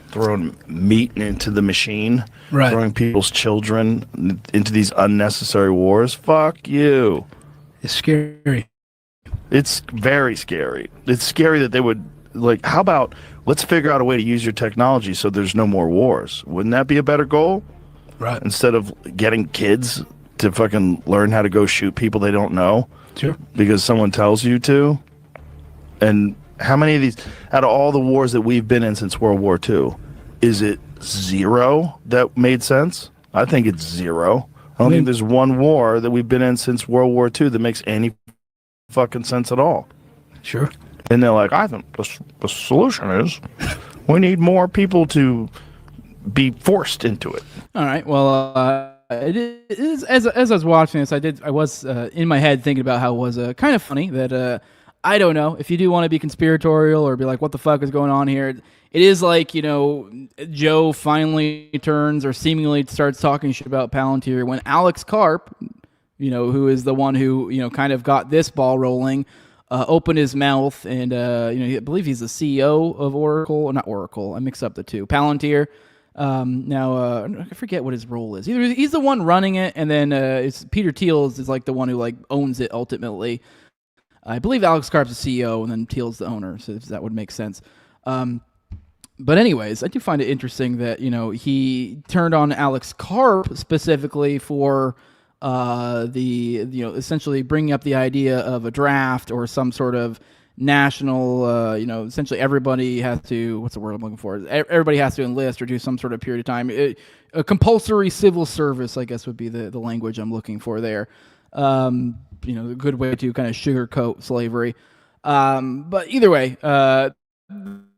Throwing meat into the machine, right. Throwing people's children into these unnecessary wars. Fuck you. It's scary. It's very scary. It's scary that they would, how about, let's figure out a way to use your technology so there's no more wars. Wouldn't that be a better goal? Right. Instead of getting kids to fucking learn how to go shoot people they don't know. Sure. Because someone tells you to. And how many of these, out of all the wars that we've been in since World War II, is it zero that made sense? I think it's zero. I don't think there's one war that we've been in since World War II that makes any fucking sense at all. Sure. And they're like, I think the solution is we need more people to be forced into it. All right. Well, it is as I was watching this, I was in my head thinking about how it was kind of funny that I don't know if you do want to be conspiratorial or be like, what the fuck is going on here? It is like, Joe finally turns or seemingly starts talking shit about Palantir when Alex Karp, who is the one who, kind of got this ball rolling, opened his mouth and, I believe he's the CEO of Oracle, or not Oracle. I mix up the two. Palantir. Now, I forget what his role is. Either he's the one running it, and then it's Peter Thiel is like the one who owns it ultimately. I believe Alex Karp's the CEO, and then Thiel's the owner, so if that would make sense. But anyways, I do find it interesting that, he turned on Alex Karp specifically for essentially bringing up the idea of a draft or some sort of national, essentially everybody has to, what's the word I'm looking for? Everybody has to enlist or do some sort of period of time. A compulsory civil service, I guess, would be the language I'm looking for there. A good way to kind of sugarcoat slavery. But either way,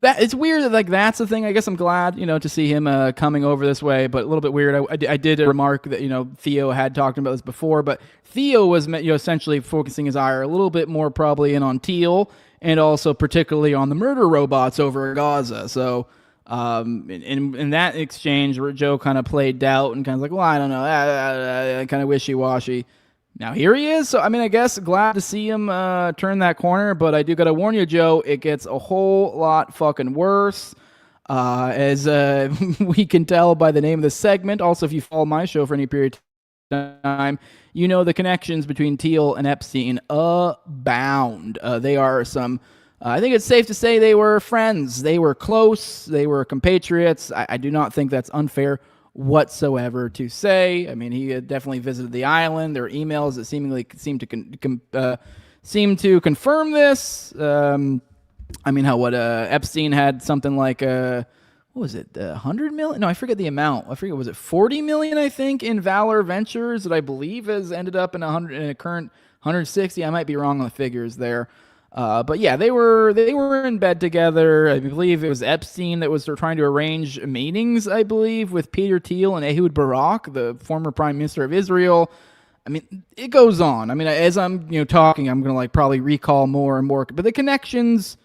that it's weird that like that's the thing. I guess I'm glad to see him coming over this way, but a little bit weird. I did remark that Theo had talked about this before, but Theo was essentially focusing his ire a little bit more probably in on Thiel and also particularly on the murder robots over in Gaza. So in that exchange where Joe kind of played doubt and kind of like, well, I don't know, kind of wishy-washy. Now here he is, so I guess glad to see him turn that corner, but I do gotta warn you, Joe, it gets a whole lot fucking worse, as we can tell by the name of the segment. Also, if you follow my show for any period of time, the connections between Thiel and Epstein abound. They are some, I think it's safe to say they were friends, they were close, they were compatriots. I do not think that's unfair whatsoever to say. He had definitely visited the island. There are emails that seemingly seem to confirm this. Epstein had something like what was it, 100 million? No, I forget the amount. I forget, was it 40 million? I think in Valor Ventures that I believe has ended up in a current 160. I might be wrong on the figures there. But yeah, they were in bed together. I believe it was Epstein that was trying to arrange meetings, I believe, with Peter Thiel and Ehud Barak, the former prime minister of Israel. It goes on. As I'm talking, I'm gonna probably recall more and more, but the connections,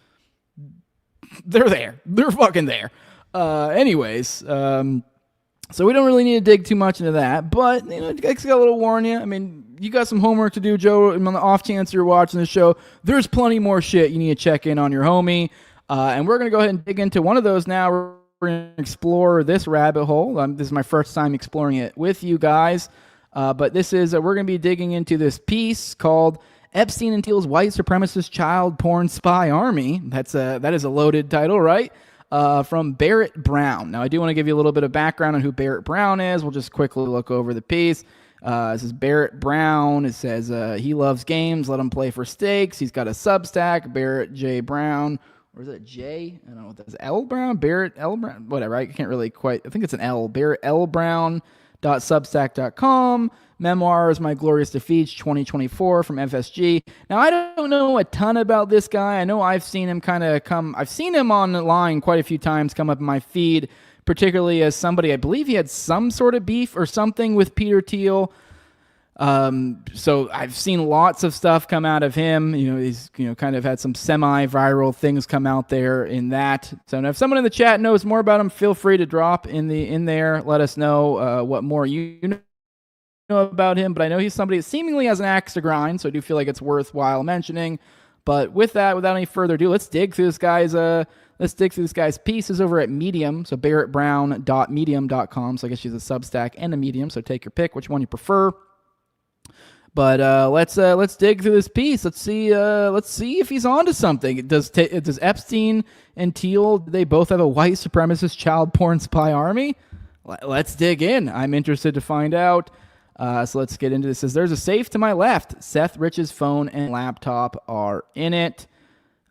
they're there. They're fucking there. Anyways, so we don't really need to dig too much into that, but I just got a little warn you. You got some homework to do, Joe. On the off chance you're watching the show, there's plenty more shit you need to check in on your homie, and we're gonna go ahead and dig into one of those now. We're gonna explore this rabbit hole. This is my first time exploring it with you guys, but this is we're gonna be digging into this piece called "Epstein and Thiel's White Supremacist Child Porn Spy Army." That is a loaded title, right? From Barrett Brown. Now, I do want to give you a little bit of background on who Barrett Brown is. We'll just quickly look over the piece. This is Barrett Brown. It says he loves games. Let him play for stakes. He's got a Substack, Barrett J. Brown. Or is it J? I don't know what that is. L. Brown? Barrett L. Brown? Whatever. I can't really quite. I think it's an L. Barrett L. Brown.substack.com. Memoirs, My Glorious Defeats, 2024 from FSG. Now, I don't know a ton about this guy. I know I've seen him I've seen him online quite a few times come up in my feed, particularly as somebody, I believe he had some sort of beef or something with Peter Thiel. So I've seen lots of stuff come out of him. He's, kind of had some semi-viral things come out there in that. So if someone in the chat knows more about him, feel free to drop in there. Let us know what more you know about him. But I know he's somebody that seemingly has an axe to grind, so I do feel like it's worthwhile mentioning. But with that, without any further ado, let's dig through this guy's pieces over at Medium. So barrettbrown.medium.com. So I guess she's a Substack and a Medium. So take your pick, which one you prefer. But let's dig through this piece. Let's see if he's onto something. Does Epstein and Thiel, do they both have a white supremacist child porn spy army? Let's dig in. I'm interested to find out. So let's get into this. It says, there's a safe to my left. Seth Rich's phone and laptop are in it.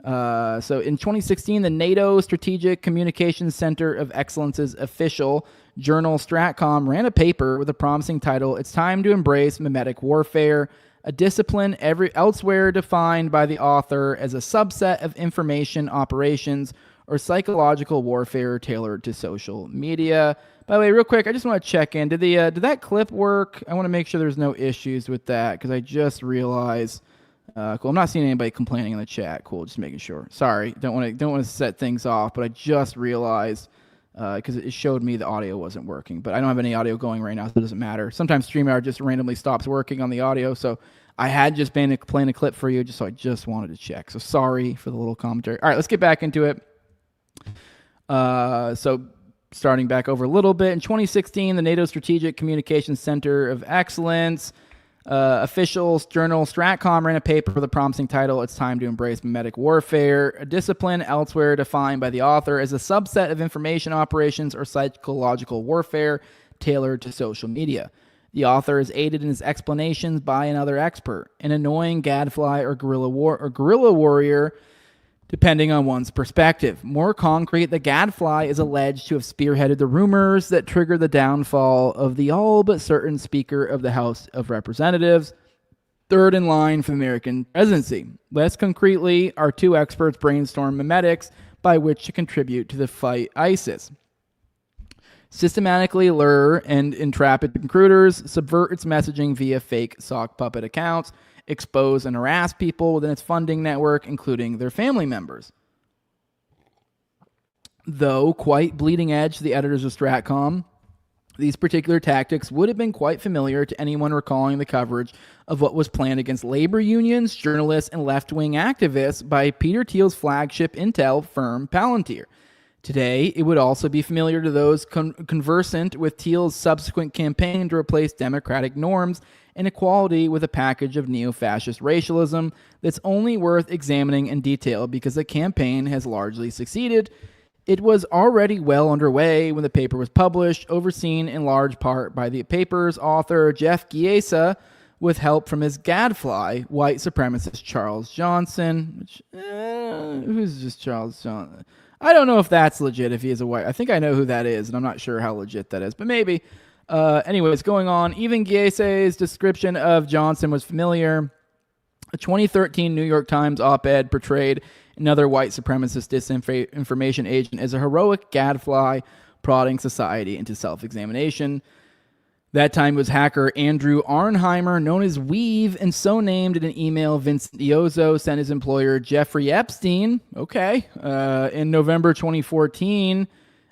So in 2016, the NATO Strategic Communications Center of Excellence's official journal Stratcom ran a paper with a promising title, "It's Time to Embrace Mimetic Warfare, a discipline elsewhere defined by the author as a subset of information operations or psychological warfare tailored to social media." By the way, real quick, I just want to check in. Did that clip work? I want to make sure there's no issues with that because I just realized. Cool. I'm not seeing anybody complaining in the chat. Cool. Just making sure. Sorry. Don't want to set things off, but I just realized because it showed me the audio wasn't working. But I don't have any audio going right now, so it doesn't matter. Sometimes StreamYard just randomly stops working on the audio, so I had just been playing a clip for you, so I just wanted to check. So sorry for the little commentary. All right, let's get back into it. So starting back over a little bit, in 2016, the NATO Strategic Communications Center of Excellence officials journal Stratcom ran a paper with a promising title, "It's Time to Embrace Mimetic Warfare, a discipline elsewhere defined by the author as a subset of information operations or psychological warfare tailored to social media. The author is aided in his explanations by another expert, an annoying gadfly or guerrilla warrior, depending on one's perspective. More concrete, the gadfly is alleged to have spearheaded the rumors that triggered the downfall of the all but certain Speaker of the House of Representatives, third in line for the American presidency. Less concretely, our two experts brainstorm mimetics by which to contribute to the fight ISIS. Systematically lure and entrap its recruiters, subvert its messaging via fake sock puppet accounts, expose and harass people within its funding network, including their family members. Though quite bleeding edge to the editors of Stratcom, these particular tactics would have been quite familiar to anyone recalling the coverage of what was planned against labor unions, journalists, and left-wing activists by Peter Thiel's flagship intel firm, Palantir. Today, it would also be familiar to those conversant with Thiel's subsequent campaign to replace democratic norms and equality with a package of neo-fascist racialism that's only worth examining in detail because the campaign has largely succeeded. It was already well underway when the paper was published, overseen in large part by the paper's author, Jeff Giesa, with help from his gadfly, white supremacist Charles Johnson. Who's just Charles Johnson? I don't know if that's legit, if he is a white. I think I know who that is, and I'm not sure how legit that is, but maybe. Anyways, going on, even Giese's description of Johnson was familiar. A 2013 New York Times op-ed portrayed another white supremacist disinformation agent as a heroic gadfly prodding society into self-examination. That time was hacker Andrew Arnheimer, known as Weave, and so named in an email Vincent Iozzo sent his employer Jeffrey Epstein, in November 2014,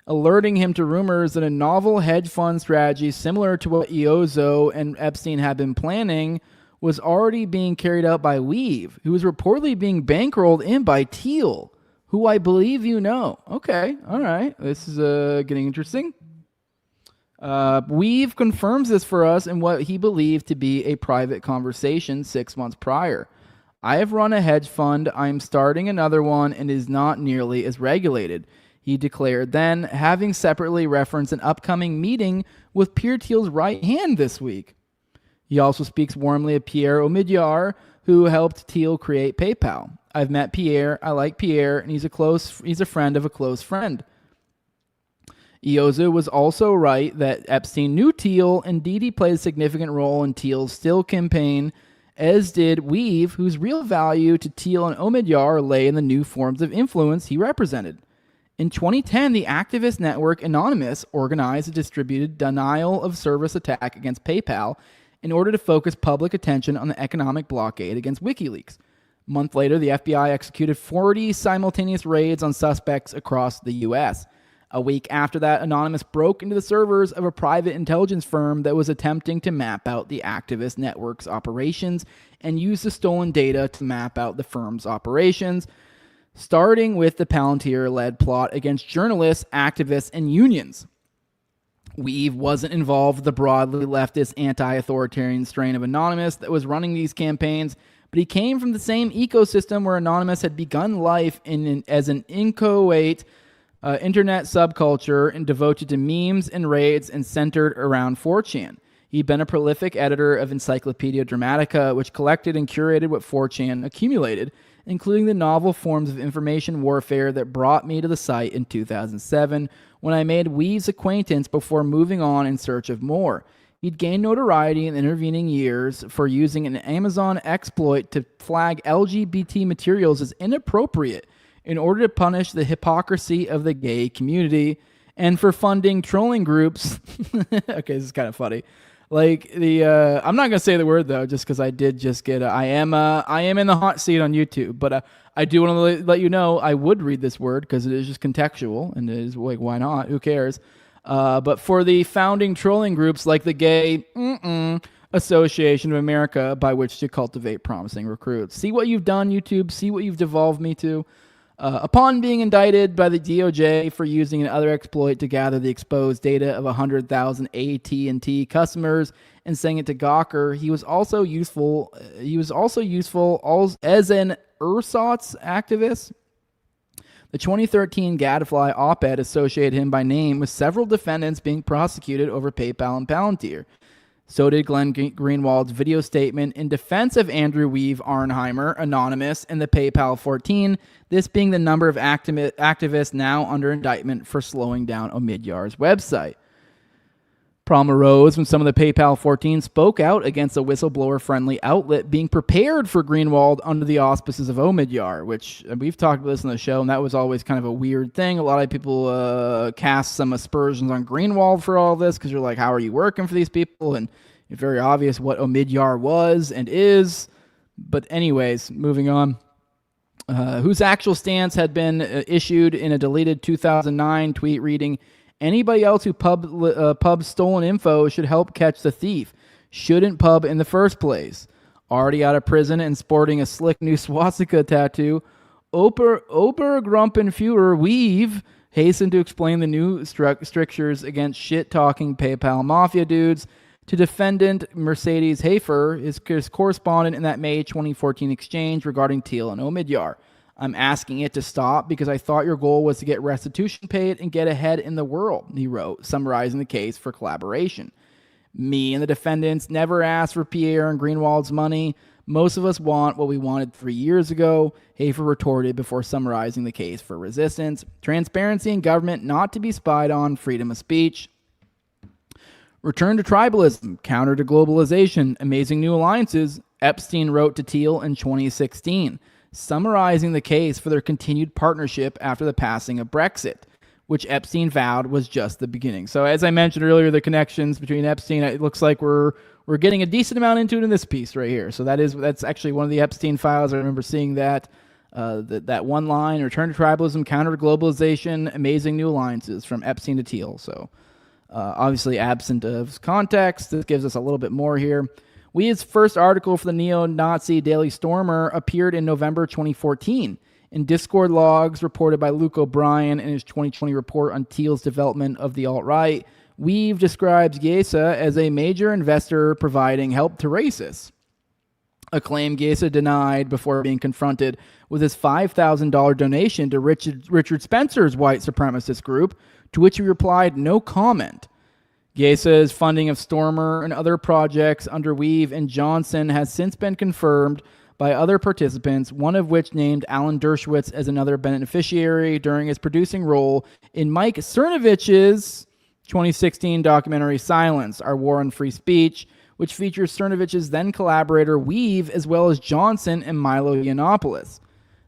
alerting him to rumors that a novel hedge fund strategy similar to what Iozzo and Epstein had been planning was already being carried out by Weave, who was reportedly being bankrolled in by Thiel, who I believe you know. Okay, all right. This is getting interesting. Weave confirms this for us in what he believed to be a private conversation 6 months prior. I have run a hedge fund. I am starting another one and is not nearly as regulated, he declared then, having separately referenced an upcoming meeting with Pierre Thiel's right hand this week. He also speaks warmly of Pierre Omidyar, who helped Thiel create PayPal. I've met Pierre, I like Pierre, and he's a friend of a close friend. Iozzo was also right that Epstein knew Thiel. Indeed, he played a significant role in Thiel's still campaign, as did Weave, whose real value to Thiel and Omidyar lay in the new forms of influence he represented. In 2010, the activist network Anonymous organized a distributed denial-of-service attack against PayPal in order to focus public attention on the economic blockade against WikiLeaks. A month later, the FBI executed 40 simultaneous raids on suspects across the U.S. A week after that, Anonymous broke into the servers of a private intelligence firm that was attempting to map out the activist network's operations and used the stolen data to map out the firm's operations, starting with the Palantir-led plot against journalists, activists, and unions. Weave wasn't involved with the broadly leftist anti-authoritarian strain of Anonymous that was running these campaigns, but he came from the same ecosystem where Anonymous had begun life as an inchoate internet subculture and devoted to memes and raids and centered around 4chan. He'd been a prolific editor of Encyclopedia Dramatica, which collected and curated what 4chan accumulated, including the novel forms of information warfare that brought me to the site in 2007, when I made Weave's acquaintance before moving on in search of more. He'd gained notoriety in the intervening years for using an Amazon exploit to flag LGBT materials as inappropriate in order to punish the hypocrisy of the gay community, and for funding trolling groups. Okay, this is kind of funny. Like I'm not gonna say the word though, just because I did just get. I am in the hot seat on YouTube, but I do want to let you know I would read this word because it is just contextual and it is like, why not? Who cares? But for the founding trolling groups like the Gay Association of America, by which to cultivate promising recruits. See what you've done, YouTube. See what you've devolved me to. Upon being indicted by the DOJ for using another exploit to gather the exposed data of 100,000 AT&T customers and sending it to Gawker, he was also useful. As an ersatz activist. The 2013 Gadfly op-ed associated him by name with several defendants being prosecuted over PayPal and Palantir. So did Glenn Greenwald's video statement in defense of Andrew Weave Arnheimer, Anonymous, and the PayPal 14, this being the number of activists now under indictment for slowing down Omidyar's website. Problem arose when some of the PayPal 14 spoke out against a whistleblower-friendly outlet being prepared for Greenwald under the auspices of Omidyar, which we've talked about this on the show, and that was always kind of a weird thing. A lot of people cast some aspersions on Greenwald for all this because you're like, how are you working for these people? And it's very obvious what Omidyar was and is. But anyways, moving on. Whose actual stance had been issued in a deleted 2009 tweet reading, anybody else who pub stolen info should help catch the thief. Shouldn't pub in the first place. Already out of prison and sporting a slick new swastika tattoo, Obergrumpenfuhrer Weave hastened to explain the new strictures against shit-talking PayPal mafia dudes to defendant Mercedes Hafer, his correspondent in that May 2014 exchange regarding Thiel and Omidyar. I'm asking it to stop because I thought your goal was to get restitution paid and get ahead in the world, he wrote, summarizing the case for collaboration. Me and the defendants never asked for Pierre and Greenwald's money. Most of us want what we wanted 3 years ago, Hafer retorted before summarizing the case for resistance. Transparency in government not to be spied on, freedom of speech. Return to tribalism, counter to globalization, amazing new alliances, Epstein wrote to Thiel in 2016, summarizing the case for their continued partnership after the passing of Brexit, which Epstein vowed was just the beginning. So as I mentioned earlier, the connections between Epstein, it looks like we're getting a decent amount into it in this piece right here. So that's actually one of the Epstein files. I remember seeing that one line, return to tribalism, counter to globalization, amazing new alliances from Epstein to Thiel. So obviously absent of context, this gives us a little bit more here. Weave's first article for the neo-Nazi Daily Stormer appeared in November 2014. In Discord logs reported by Luke O'Brien in his 2020 report on Thiel's development of the alt-right, Weave describes Gesa as a major investor providing help to racists, a claim Gesa denied before being confronted with his $5,000 donation to Richard Spencer's white supremacist group, to which he replied, no comment. Gesa's funding of Stormer and other projects under Weave and Johnson has since been confirmed by other participants, one of which named Alan Dershowitz as another beneficiary during his producing role in Mike Cernovich's 2016 documentary Silence, Our War on Free Speech, which features Cernovich's then collaborator Weave as well as Johnson and Milo Yiannopoulos.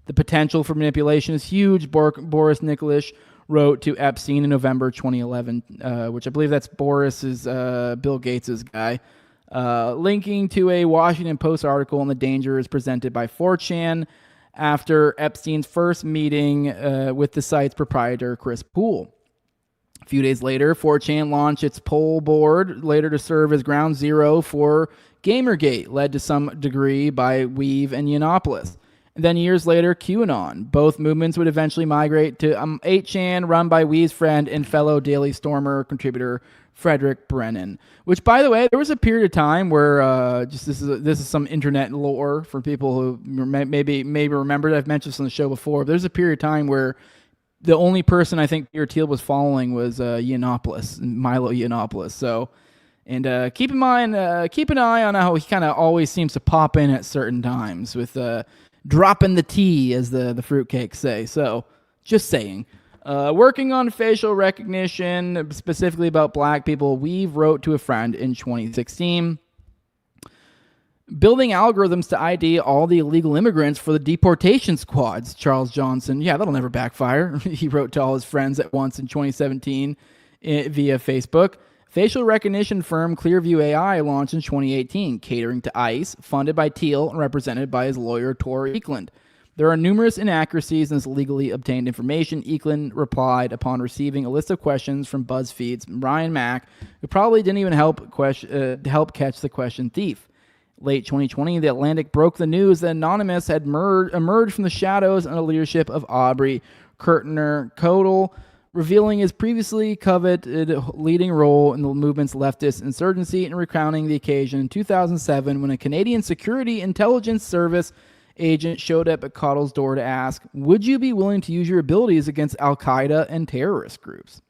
The potential for manipulation is huge, Boris Nikolic wrote to Epstein in November 2011, which I believe that's Boris is Bill Gates' guy, linking to a Washington Post article on the dangers presented by 4chan after Epstein's first meeting with the site's proprietor, Chris Poole. A few days later, 4chan launched its poll board, later to serve as ground zero for Gamergate, led to some degree by Weave and Yiannopoulos. And then years later, QAnon. Both movements would eventually migrate to 8chan, run by Wee's friend and fellow Daily Stormer contributor Frederick Brennan. Which, by the way, there was a period of time where this is some internet lore for people who maybe remembered. I've mentioned this on the show before. There's a period of time where the only person I think Peter Thiel was following was Yiannopoulos, Milo Yiannopoulos. So, and keep an eye on how he kind of always seems to pop in at certain times with dropping the T, as the fruitcakes say. So, just saying. Working on facial recognition, specifically about black people, Weave wrote to a friend in 2016. Building algorithms to ID all the illegal immigrants for the deportation squads, Charles Johnson. Yeah, that'll never backfire. He wrote to all his friends at once in 2017 via Facebook. Facial recognition firm Clearview AI launched in 2018, catering to ICE, funded by Thiel and represented by his lawyer, Tor Eklund. There are numerous inaccuracies in this legally obtained information, Eklund replied upon receiving a list of questions from BuzzFeed's Ryan Mack, who probably didn't even help catch the question thief. Late 2020, The Atlantic broke the news that Anonymous had emerged from the shadows under the leadership of Aubrey Kirtner-Codel, revealing his previously coveted leading role in the movement's leftist insurgency and recounting the occasion in 2007 when a Canadian Security Intelligence Service agent showed up at Codel's door to ask, would you be willing to use your abilities against Al-Qaeda and terrorist groups?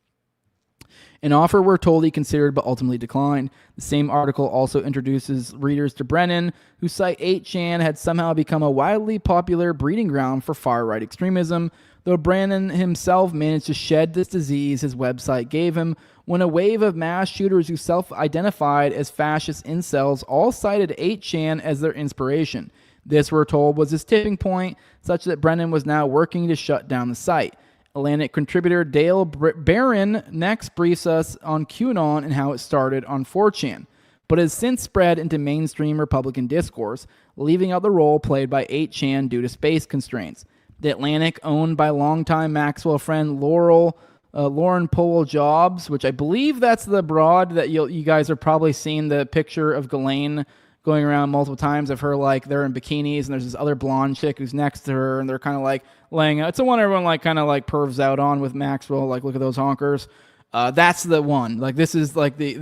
An offer we're told he considered but ultimately declined. The same article also introduces readers to Brennan, who cite 8chan had somehow become a wildly popular breeding ground for far-right extremism, though Brennan himself managed to shed this disease his website gave him when a wave of mass shooters who self-identified as fascist incels all cited 8chan as their inspiration. This, we're told, was his tipping point, such that Brennan was now working to shut down the site. Atlantic contributor Dale Barron next briefs us on QAnon and how it started on 4chan, but has since spread into mainstream Republican discourse, leaving out the role played by 8chan due to space constraints. The Atlantic, owned by longtime Maxwell friend Lauren Powell Jobs, which I believe that's the broad that you guys have probably seen the picture of Ghislaine going around multiple times of her, like, they're in bikinis and there's this other blonde chick who's next to her and they're kind of like laying out. It's the one everyone like kind of like pervs out on with Maxwell, like, look at those honkers. That's the one. Like, this is like the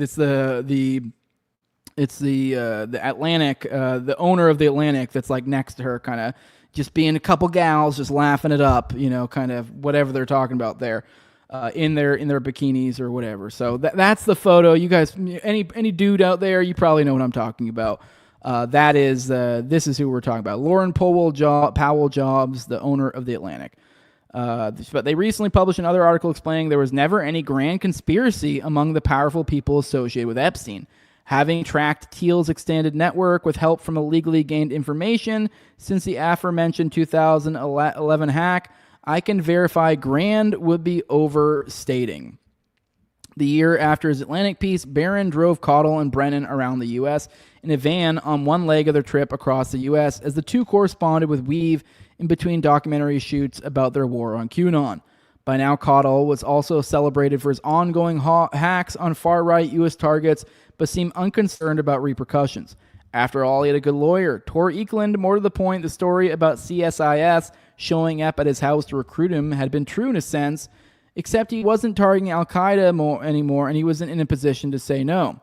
Atlantic, the owner of the Atlantic that's like next to her, kind of just being a couple gals just laughing it up, you know, kind of whatever they're talking about there. In their bikinis or whatever. So that's the photo. You guys, any dude out there, you probably know what I'm talking about. This is who we're talking about. Lauren Powell Jobs, the owner of the Atlantic. But they recently published another article explaining there was never any grand conspiracy among the powerful people associated with Epstein. Having tracked Thiel's extended network with help from illegally gained information since the aforementioned 2011 hack, I can verify grand would be overstating. The year after his Atlantic piece, Barron drove Caudill and Brennan around the U.S. in a van on one leg of their trip across the U.S. as the two corresponded with Weave in between documentary shoots about their war on QAnon. By now, Caudill was also celebrated for his ongoing hacks on far-right U.S. targets, but seemed unconcerned about repercussions. After all, he had a good lawyer. Tor Eklund, more to the point, the story about CSIS showing up at his house to recruit him had been true in a sense, except he wasn't targeting Al-Qaeda anymore, and he wasn't in a position to say no.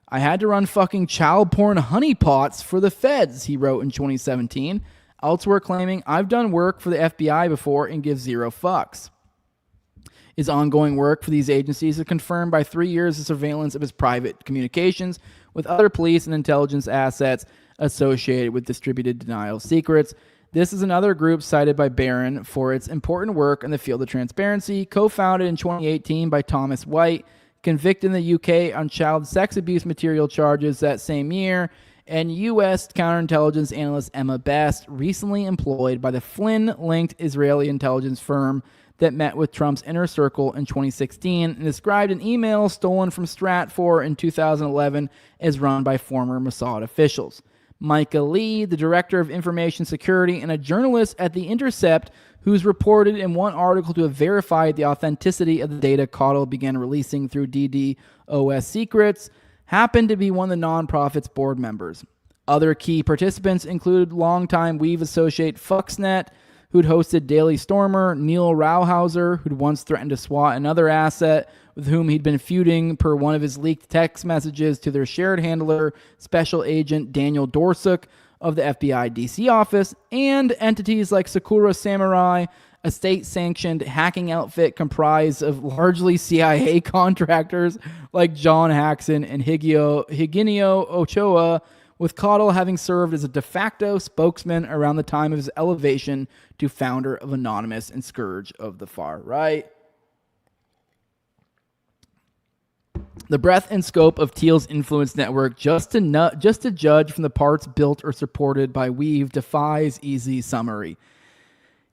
I had to run fucking child porn honeypots for the feds, he wrote in 2017, elsewhere claiming, I've done work for the FBI before and give zero fucks. His ongoing work for these agencies is confirmed by 3 years of surveillance of his private communications with other police and intelligence assets associated with distributed denial of secrets. This is another group cited by Barron for its important work in the field of transparency, co-founded in 2018 by Thomas White, convicted in the UK on child sex abuse material charges that same year, and U.S. counterintelligence analyst Emma Best, recently employed by the Flynn-linked Israeli intelligence firm that met with Trump's inner circle in 2016 and described an email stolen from Stratfor in 2011 as run by former Mossad officials. Micah Lee, the director of information security and a journalist at The Intercept, who's reported in one article to have verified the authenticity of the data Caudill began releasing through DDoS secrets, happened to be one of the nonprofit's board members. Other key participants included longtime Weave associate Fuxnet, who'd hosted Daily Stormer, Neil Rauhauser, who'd once threatened to swat another asset with whom he'd been feuding per one of his leaked text messages to their shared handler, Special Agent Daniel Dorsuk of the FBI DC office, and entities like Sakura Samurai, a state-sanctioned hacking outfit comprised of largely CIA contractors like John Haxon and Higinio Ochoa, with Caudill having served as a de facto spokesman around the time of his elevation to founder of Anonymous and Scourge of the Far Right. The breadth and scope of Thiel's influence network, just to judge from the parts built or supported by Weave, defies easy summary.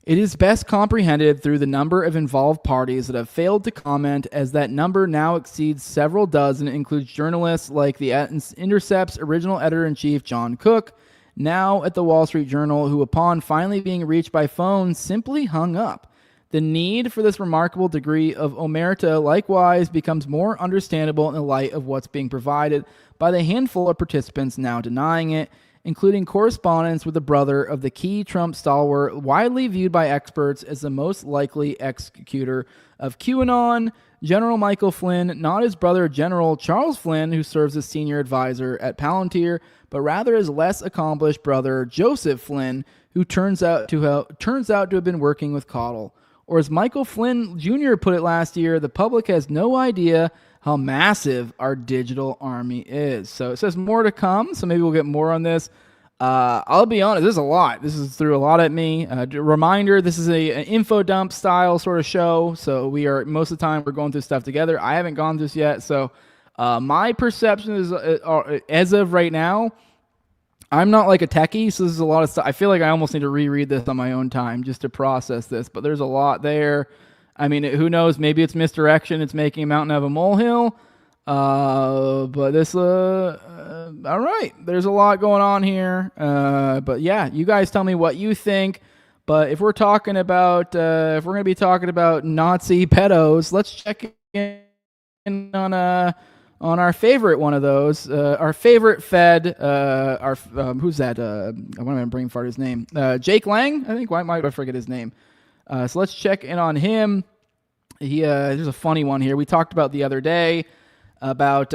It is best comprehended through the number of involved parties that have failed to comment, as that number now exceeds several dozen and includes journalists like the Intercept's original editor-in-chief, John Cook, now at the Wall Street Journal, who upon finally being reached by phone simply hung up. The need for this remarkable degree of omerta likewise becomes more understandable in the light of what's being provided by the handful of participants now denying it, including correspondence with the brother of the key Trump stalwart, widely viewed by experts as the most likely executor of QAnon, General Michael Flynn, not his brother General Charles Flynn, who serves as senior advisor at Palantir, but rather his less accomplished brother Joseph Flynn, who turns out to have been working with Caudill. Or as Michael Flynn Jr. put it last year, the public has no idea how massive our digital army is. So it says more to come, so maybe we'll get more on this. I'll be honest, this is a lot. This is threw a lot at me. Reminder, this is an info dump style sort of show, so we are, most of the time, we're going through stuff together. I haven't gone through this yet, so my perception is, as of right now, I'm not like a techie, so this is a lot of stuff. I feel like I almost need to reread this on my own time just to process this, but there's a lot there. I mean, who knows? Maybe it's misdirection. It's making a mountain out of a molehill. But this, all right, there's a lot going on here. But yeah, you guys tell me what you think. But if we're talking about, if we're going to be talking about Nazi pedos, let's check in on our favorite one of those, our favorite Fed, who's that? I want to bring forward his name. Jake Lang, I think. Why might I forget his name? So let's check in on him. There's a funny one here. We talked about the other day about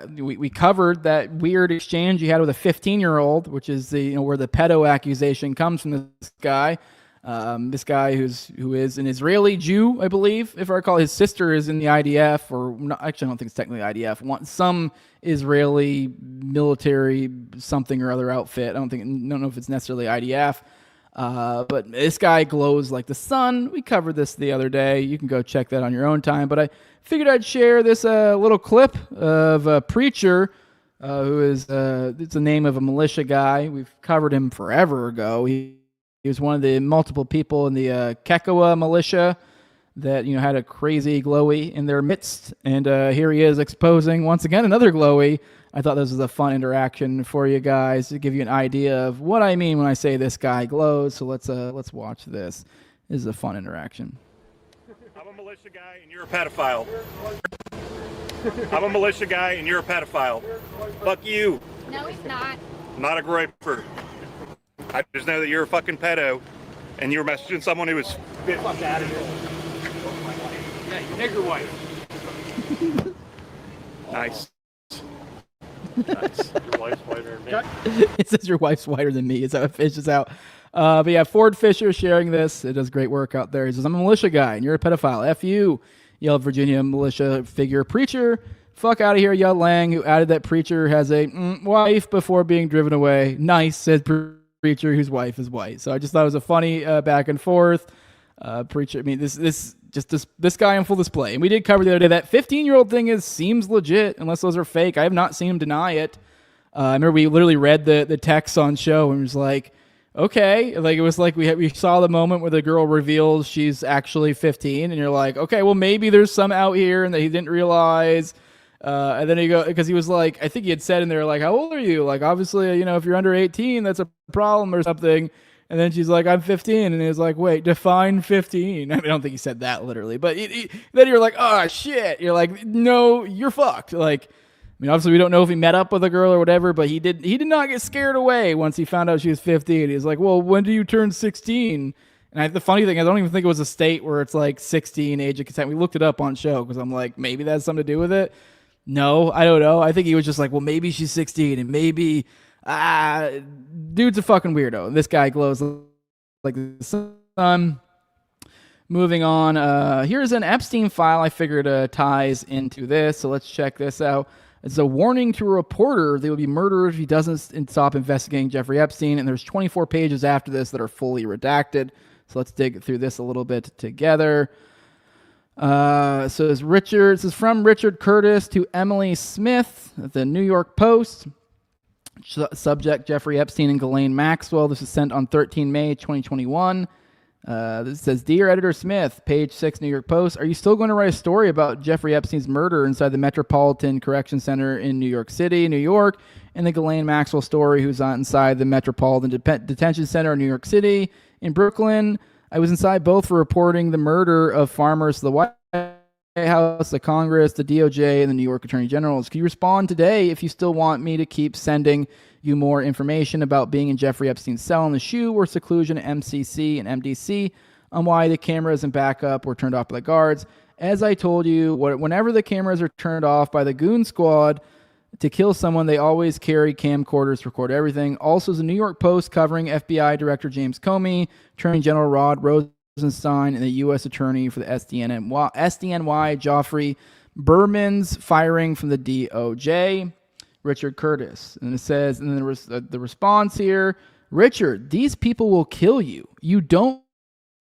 we covered that weird exchange you had with a 15-year-old, which is the where the pedo accusation comes from this guy. This guy who is an Israeli Jew, I believe, if I recall. His sister is in the IDF, or not, actually, I don't think it's technically IDF. Some Israeli military something or other outfit. I don't know if it's necessarily IDF. But this guy glows like the sun. We covered this the other day. You can go check that on your own time. But I figured I'd share this little clip of a preacher who is it's the name of a militia guy. We've covered him forever ago. He was one of the multiple people in the Kekawa militia that had a crazy glowy in their midst. And here he is exposing once again another glowy. I thought this was a fun interaction for you guys to give you an idea of what I mean when I say this guy glows. So let's watch this. This is a fun interaction. I'm a militia guy and you're a pedophile. I'm a militia guy and you're a pedophile. Fuck you. No, he's not. I'm not a groper. I just know that you're a fucking pedo and you're messaging someone who is get fuck out of here. Yeah, you nigger wife. Nice. Nice. Your wife's whiter than me. It says your wife's whiter than me. Is how it fishes out. But yeah, Ford Fisher sharing this. It does great work out there. He says, I'm a militia guy and you're a pedophile. F you, yelled Virginia militia figure preacher. Fuck out of here, yelled Lang, who added that preacher has a wife before being driven away. Nice, said preacher whose wife is white. So I just thought it was a funny back and forth. Preacher, I mean, this guy on full display. And we did cover the other day that 15-year-old thing seems legit, unless those are fake. I have not seen him deny it. I remember we literally read the text on show and it was like, okay. Like, it was like we saw the moment where the girl reveals she's actually 15, and you're like, okay, well, maybe there's some out here and that he didn't realize. And then because he was like, I think he had said in there, like, how old are you? Like, obviously, if you're under 18, that's a problem or something. And then she's like, I'm 15. And he was like, wait, define 15. I don't think he said that literally. But then you're like, oh, shit. You're like, no, you're fucked. Like, I mean, obviously, we don't know if he met up with a girl or whatever, but he did not get scared away once he found out she was 15. He was like, well, when do you turn 16? And the funny thing is, I don't even think it was a state where it's like 16, age of consent. We looked it up on show because I'm like, maybe that has something to do with it. No, I don't know. I think he was just like, well, maybe she's 16 and maybe... dude's a fucking weirdo. And this guy glows like the sun. Moving on. Here's an Epstein file I figured ties into this. So let's check this out. It's a warning to a reporter they will be murdered if he doesn't stop investigating Jeffrey Epstein. And there's 24 pages after this that are fully redacted. So let's dig through this a little bit together. So this is from Richard Curtis to Emily Smith at the New York Post. Subject, Jeffrey Epstein and Ghislaine Maxwell. This is sent on 13 May 2021. This says, Dear Editor Smith, page 6, New York Post. Are you still going to write a story about Jeffrey Epstein's murder inside the Metropolitan Correction Center in New York City, New York, and the Ghislaine Maxwell story who's inside the Metropolitan Detention Center in New York City in Brooklyn? I was inside both for reporting the murder of farmers to the White House, the Congress, the DOJ, and the New York Attorney General. Can you respond today if you still want me to keep sending you more information about being in Jeffrey Epstein's cell in the SHU or seclusion at MCC and MDC on why the cameras and backup were turned off by the guards? As I told you, whenever the cameras are turned off by the goon squad to kill someone, they always carry camcorders to record everything. Also, the New York Post covering FBI Director James Comey, Attorney General Rod Rosenstein, and the U.S. Attorney for the SDNY, Geoffrey Berman's firing from the DOJ. Richard Curtis. And it says, and then there was the response here, Richard, these people will kill you. You don't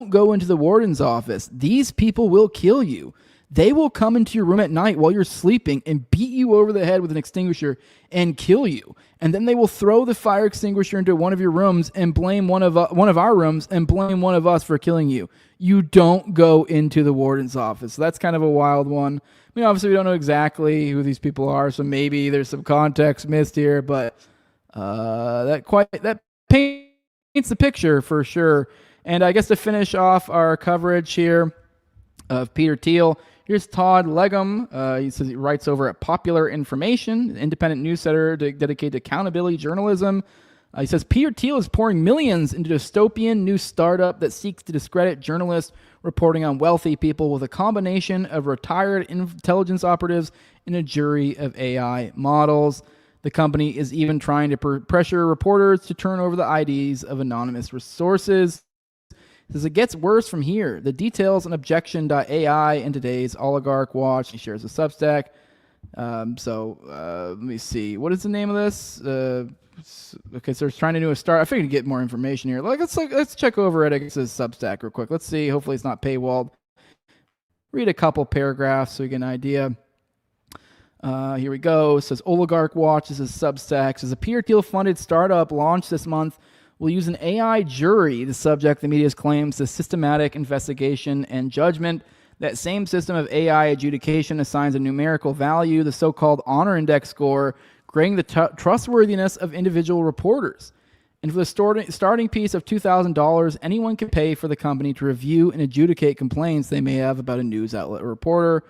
go into the warden's office. These people will kill you. They will come into your room at night while you're sleeping and beat you over the head with an extinguisher and kill you. And then they will throw the fire extinguisher into one of your rooms and blame one of our rooms and blame one of us for killing you. You don't go into the warden's office. So that's kind of a wild one. I mean, obviously we don't know exactly who these people are, so maybe there's some context missed here, but that paints the picture for sure. And I guess to finish off our coverage here of Peter Thiel, here's Todd Legum. He says he writes over at Popular Information, an independent newsletter dedicated to accountability journalism. He says Peter Thiel is pouring millions into dystopian new startup that seeks to discredit journalists reporting on wealthy people with a combination of retired intelligence operatives and a jury of AI models. The company is even trying to pressure reporters to turn over the IDs of anonymous sources. It says it gets worse from here. The details on objection.ai in today's Oligarch Watch. He shares a Substack. Let me see. What is the name of this? Okay, so they're trying to do a start. I figured to get more information here. Let's check over at his Substack real quick. Let's see. Hopefully it's not paywalled. Read a couple paragraphs so we get an idea. Here we go. It says Oligarch Watch is his Substack. It says a Peter Thiel funded startup launched this month will use an AI jury to subject the media's claims to systematic investigation and judgment. That same system of AI adjudication assigns a numerical value, the so-called honor index score, grading the trustworthiness of individual reporters. And for the starting piece of $2,000, anyone can pay for the company to review and adjudicate complaints they may have about a news outlet or reporter.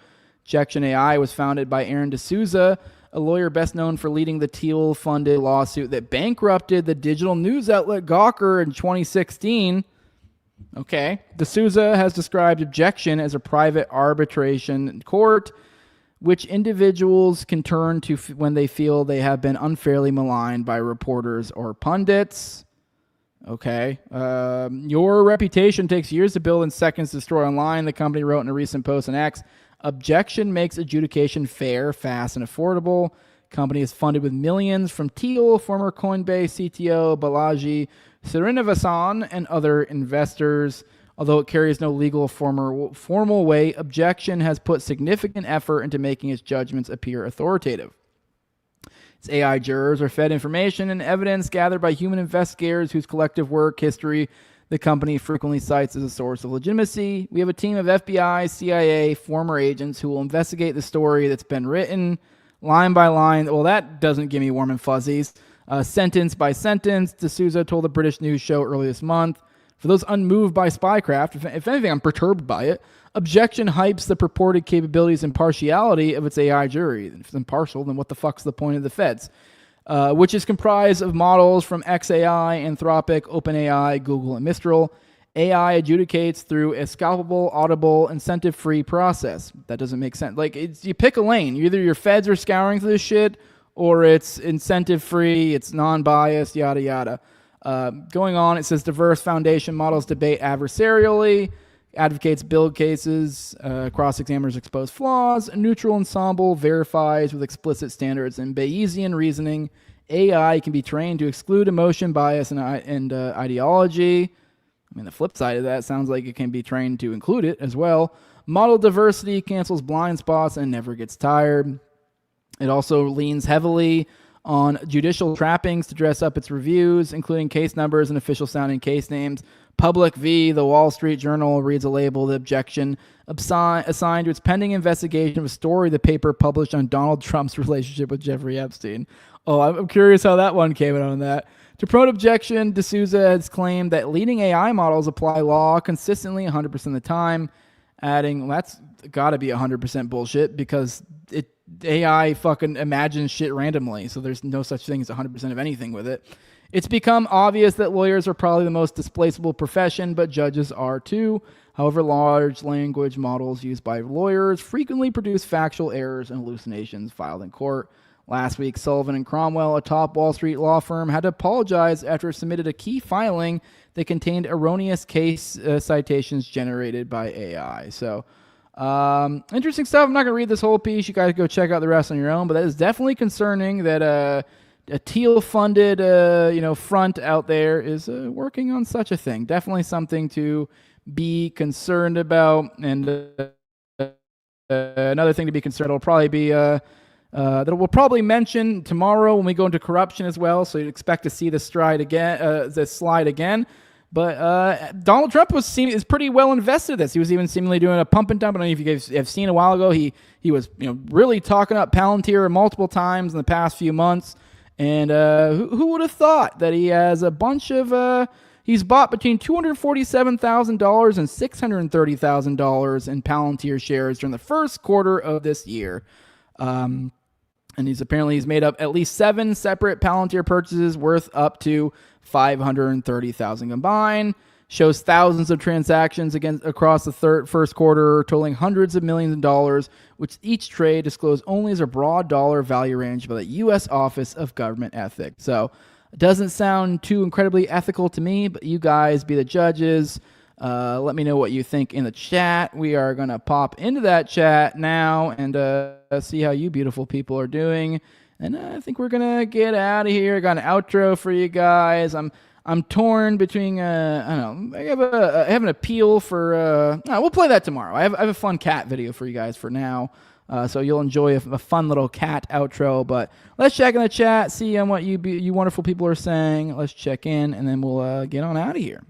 Objection AI was founded by Aaron D'Souza, a lawyer best known for leading the Thiel-funded lawsuit that bankrupted the digital news outlet Gawker in 2016. Okay. D'Souza has described Objection as a private arbitration court which individuals can turn to when they feel they have been unfairly maligned by reporters or pundits. Okay. Your reputation takes years to build and seconds to destroy online, the company wrote in a recent post on X. Objection makes adjudication fair, fast, and affordable. Company is funded with millions from Thiel, former Coinbase CTO Balaji Srinivasan, and other investors. Although it carries no legal formal weight, Objection has put significant effort into making its judgments appear authoritative. Its AI jurors are fed information and evidence gathered by human investigators whose collective work history the company frequently cites as a source of legitimacy. We have a team of FBI, CIA, former agents who will investigate the story that's been written line by line. Well, that doesn't give me warm and fuzzies. Sentence by sentence, D'Souza told the British news show earlier this month. For those unmoved by spycraft, if anything, I'm perturbed by it. Objection hypes the purported capabilities and partiality of its AI jury. If it's impartial, then what the fuck's the point of the feds? Which is comprised of models from XAI, Anthropic, OpenAI, Google, and Mistral. AI adjudicates through a scalpable, audible, incentive-free process. That doesn't make sense. You pick a lane. Either your feds are scouring through this shit, or it's incentive-free, it's non-biased, yada, yada. Going on, it says diverse foundation models debate adversarially, advocates build cases, cross-examiners expose flaws, a neutral ensemble verifies with explicit standards and Bayesian reasoning. AI can be trained to exclude emotion, bias, and ideology. I mean, the flip side of that sounds like it can be trained to include it as well. Model diversity cancels blind spots and never gets tired. It also leans heavily on judicial trappings to dress up its reviews, including case numbers and official-sounding case names. Public v. The Wall Street Journal reads a label, the Objection, assigned to its pending investigation of a story the paper published on Donald Trump's relationship with Jeffrey Epstein. Oh, I'm curious how that one came out on that. To promote Objection, D'Souza has claimed that leading AI models apply law consistently 100% of the time, adding, well, that's got to be 100% bullshit because AI fucking imagines shit randomly, so there's no such thing as 100% of anything with it. It's become obvious that lawyers are probably the most displaceable profession, but judges are too. However, large language models used by lawyers frequently produce factual errors and hallucinations filed in court. Last week, Sullivan and Cromwell, a top Wall Street law firm, had to apologize after it submitted a key filing that contained erroneous case citations generated by AI. So Interesting stuff. I'm not going to read this whole piece. You guys go check out the rest on your own, but that is definitely concerning that a Thiel-funded front out there is working on such a thing. Definitely something to be concerned about. And another thing to be concerned will probably be that we'll probably mention tomorrow when we go into corruption as well. So you'd expect to see this slide again. But Donald Trump is pretty well invested in this. He was even seemingly doing a pump and dump. I don't know if you guys have seen a while ago. He was really talking up Palantir multiple times in the past few months. And who would have thought that he has a bunch of he's bought between $247,000 and $630,000 in Palantir shares during the first quarter of this year. And he's made up at least 7 separate Palantir purchases worth up to $530,000 combined. Shows thousands of transactions across the first quarter, totaling hundreds of millions of dollars, which each trade disclosed only as a broad dollar value range by the U.S. Office of Government Ethics. So it doesn't sound too incredibly ethical to me, but you guys be the judges. Let me know what you think in the chat. We are going to pop into that chat now and see how you beautiful people are doing. And I think we're going to get out of here. I got an outro for you guys. I'm torn between, I don't know, I have an appeal for, we'll play that tomorrow. I have a fun cat video for you guys for now. So you'll enjoy a fun little cat outro. But let's check in the chat, see on what you wonderful people are saying. Let's check in, and then we'll get on out of here.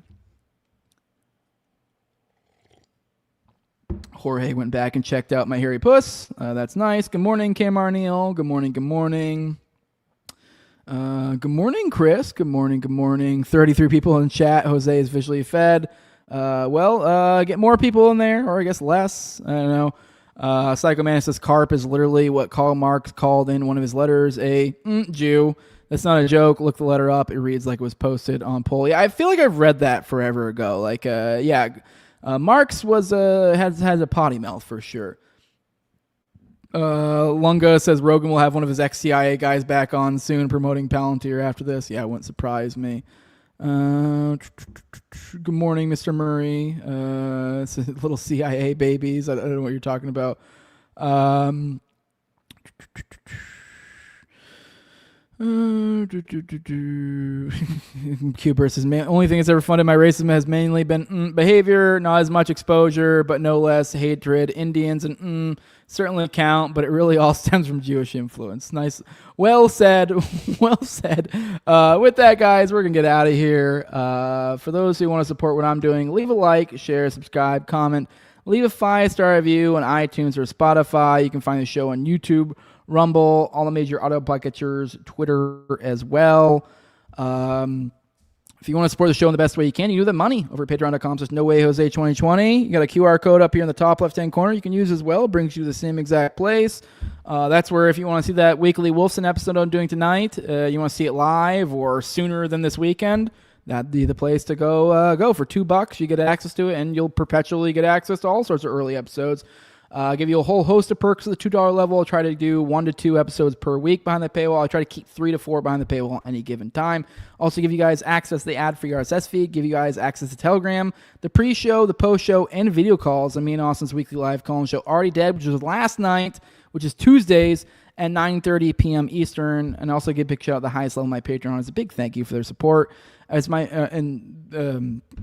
Jorge went back and checked out my hairy puss. That's nice. Good morning, Kamar Neal. Good morning, good morning. Good morning, Chris. Good morning. 33 people in chat. Jose is visually fed. Get more people in there, or I guess less. I don't know. Psychoman says carp is literally what Karl Marx called in one of his letters a Jew. That's not a joke. Look the letter up. It reads like it was posted on poll. Yeah, I feel like I've read that forever ago. Marx has a potty mouth for sure. Lunga says Rogan will have one of his ex-CIA guys back on soon promoting Palantir after this. Yeah, it wouldn't surprise me. Good morning, Mr. Murray. Little CIA babies. I don't know what you're talking about. Cooper says, only thing that's ever funded my racism has mainly been behavior, not as much exposure, but no less hatred. Indians and certainly count, but it really all stems from Jewish influence. Nice. Well said. Well said. With that, guys, we're going to get out of here. For those who want to support what I'm doing, leave a like, share, subscribe, comment, leave a 5-star review on iTunes or Spotify. You can find the show on YouTube, Rumble, all the major audio podcatchers, Twitter as well. If you want to support the show in the best way you can, you do the money over at patreon.com/NoWayJose2020. You got a QR code up here in the top left-hand corner you can use as well. It brings you to the same exact place. That's where if you want to see that weekly Wolfson episode I'm doing tonight, you want to see it live or sooner than this weekend, that'd be the place to go for $2. You get access to it, and you'll perpetually get access to all sorts of early episodes. Give you a whole host of perks at the $2 level. I'll try to do 1 to 2 episodes per week behind the paywall. I try to keep 3 to 4 behind the paywall at any given time. Also give you guys access to the ad-free RSS feed. Give you guys access to Telegram, the pre-show, the post-show, and video calls. Me and Austin's weekly live call-in show Already Dead, which was last night, which is Tuesdays at 9:30 p.m. Eastern. And also give a big shout out to the highest level of my Patreon. It's a big thank you for their support. As my I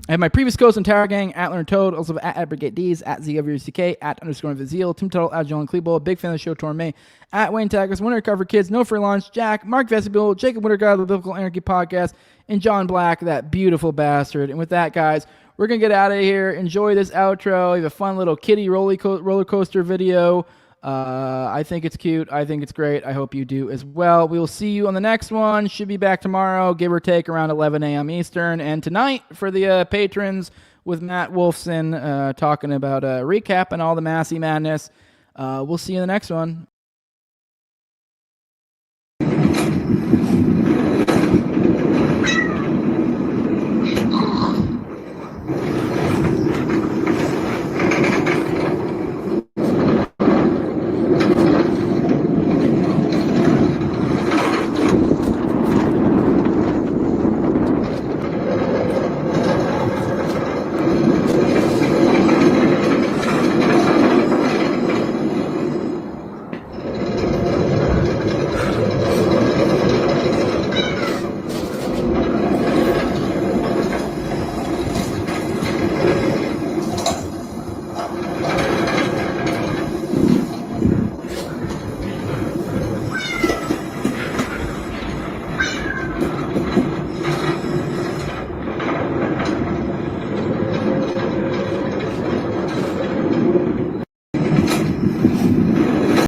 have my previous co-host and Tower Gang at Learn Toad, also at Brigade D's, at ZWCK, at _Vizil, Tim Tuttle, at John Klebo, big fan of the show, Torme, at Wayne Taggers, Winter Cover Kids, No Free Lunch, Jack, Mark Vestibule, Jacob Winterguy, the Biblical Anarchy Podcast, and John Black, that beautiful bastard. And with that, guys, we're going to get out of here. Enjoy this outro. You have a fun little kitty roller coaster video. I think it's cute. I think it's great. I hope you do as well. We will see you on the next one. Should be back tomorrow, give or take around 11 a.m. Eastern. And tonight for the patrons with Matt Wolfson talking about recap and all the Massie madness. We'll see you in the next one.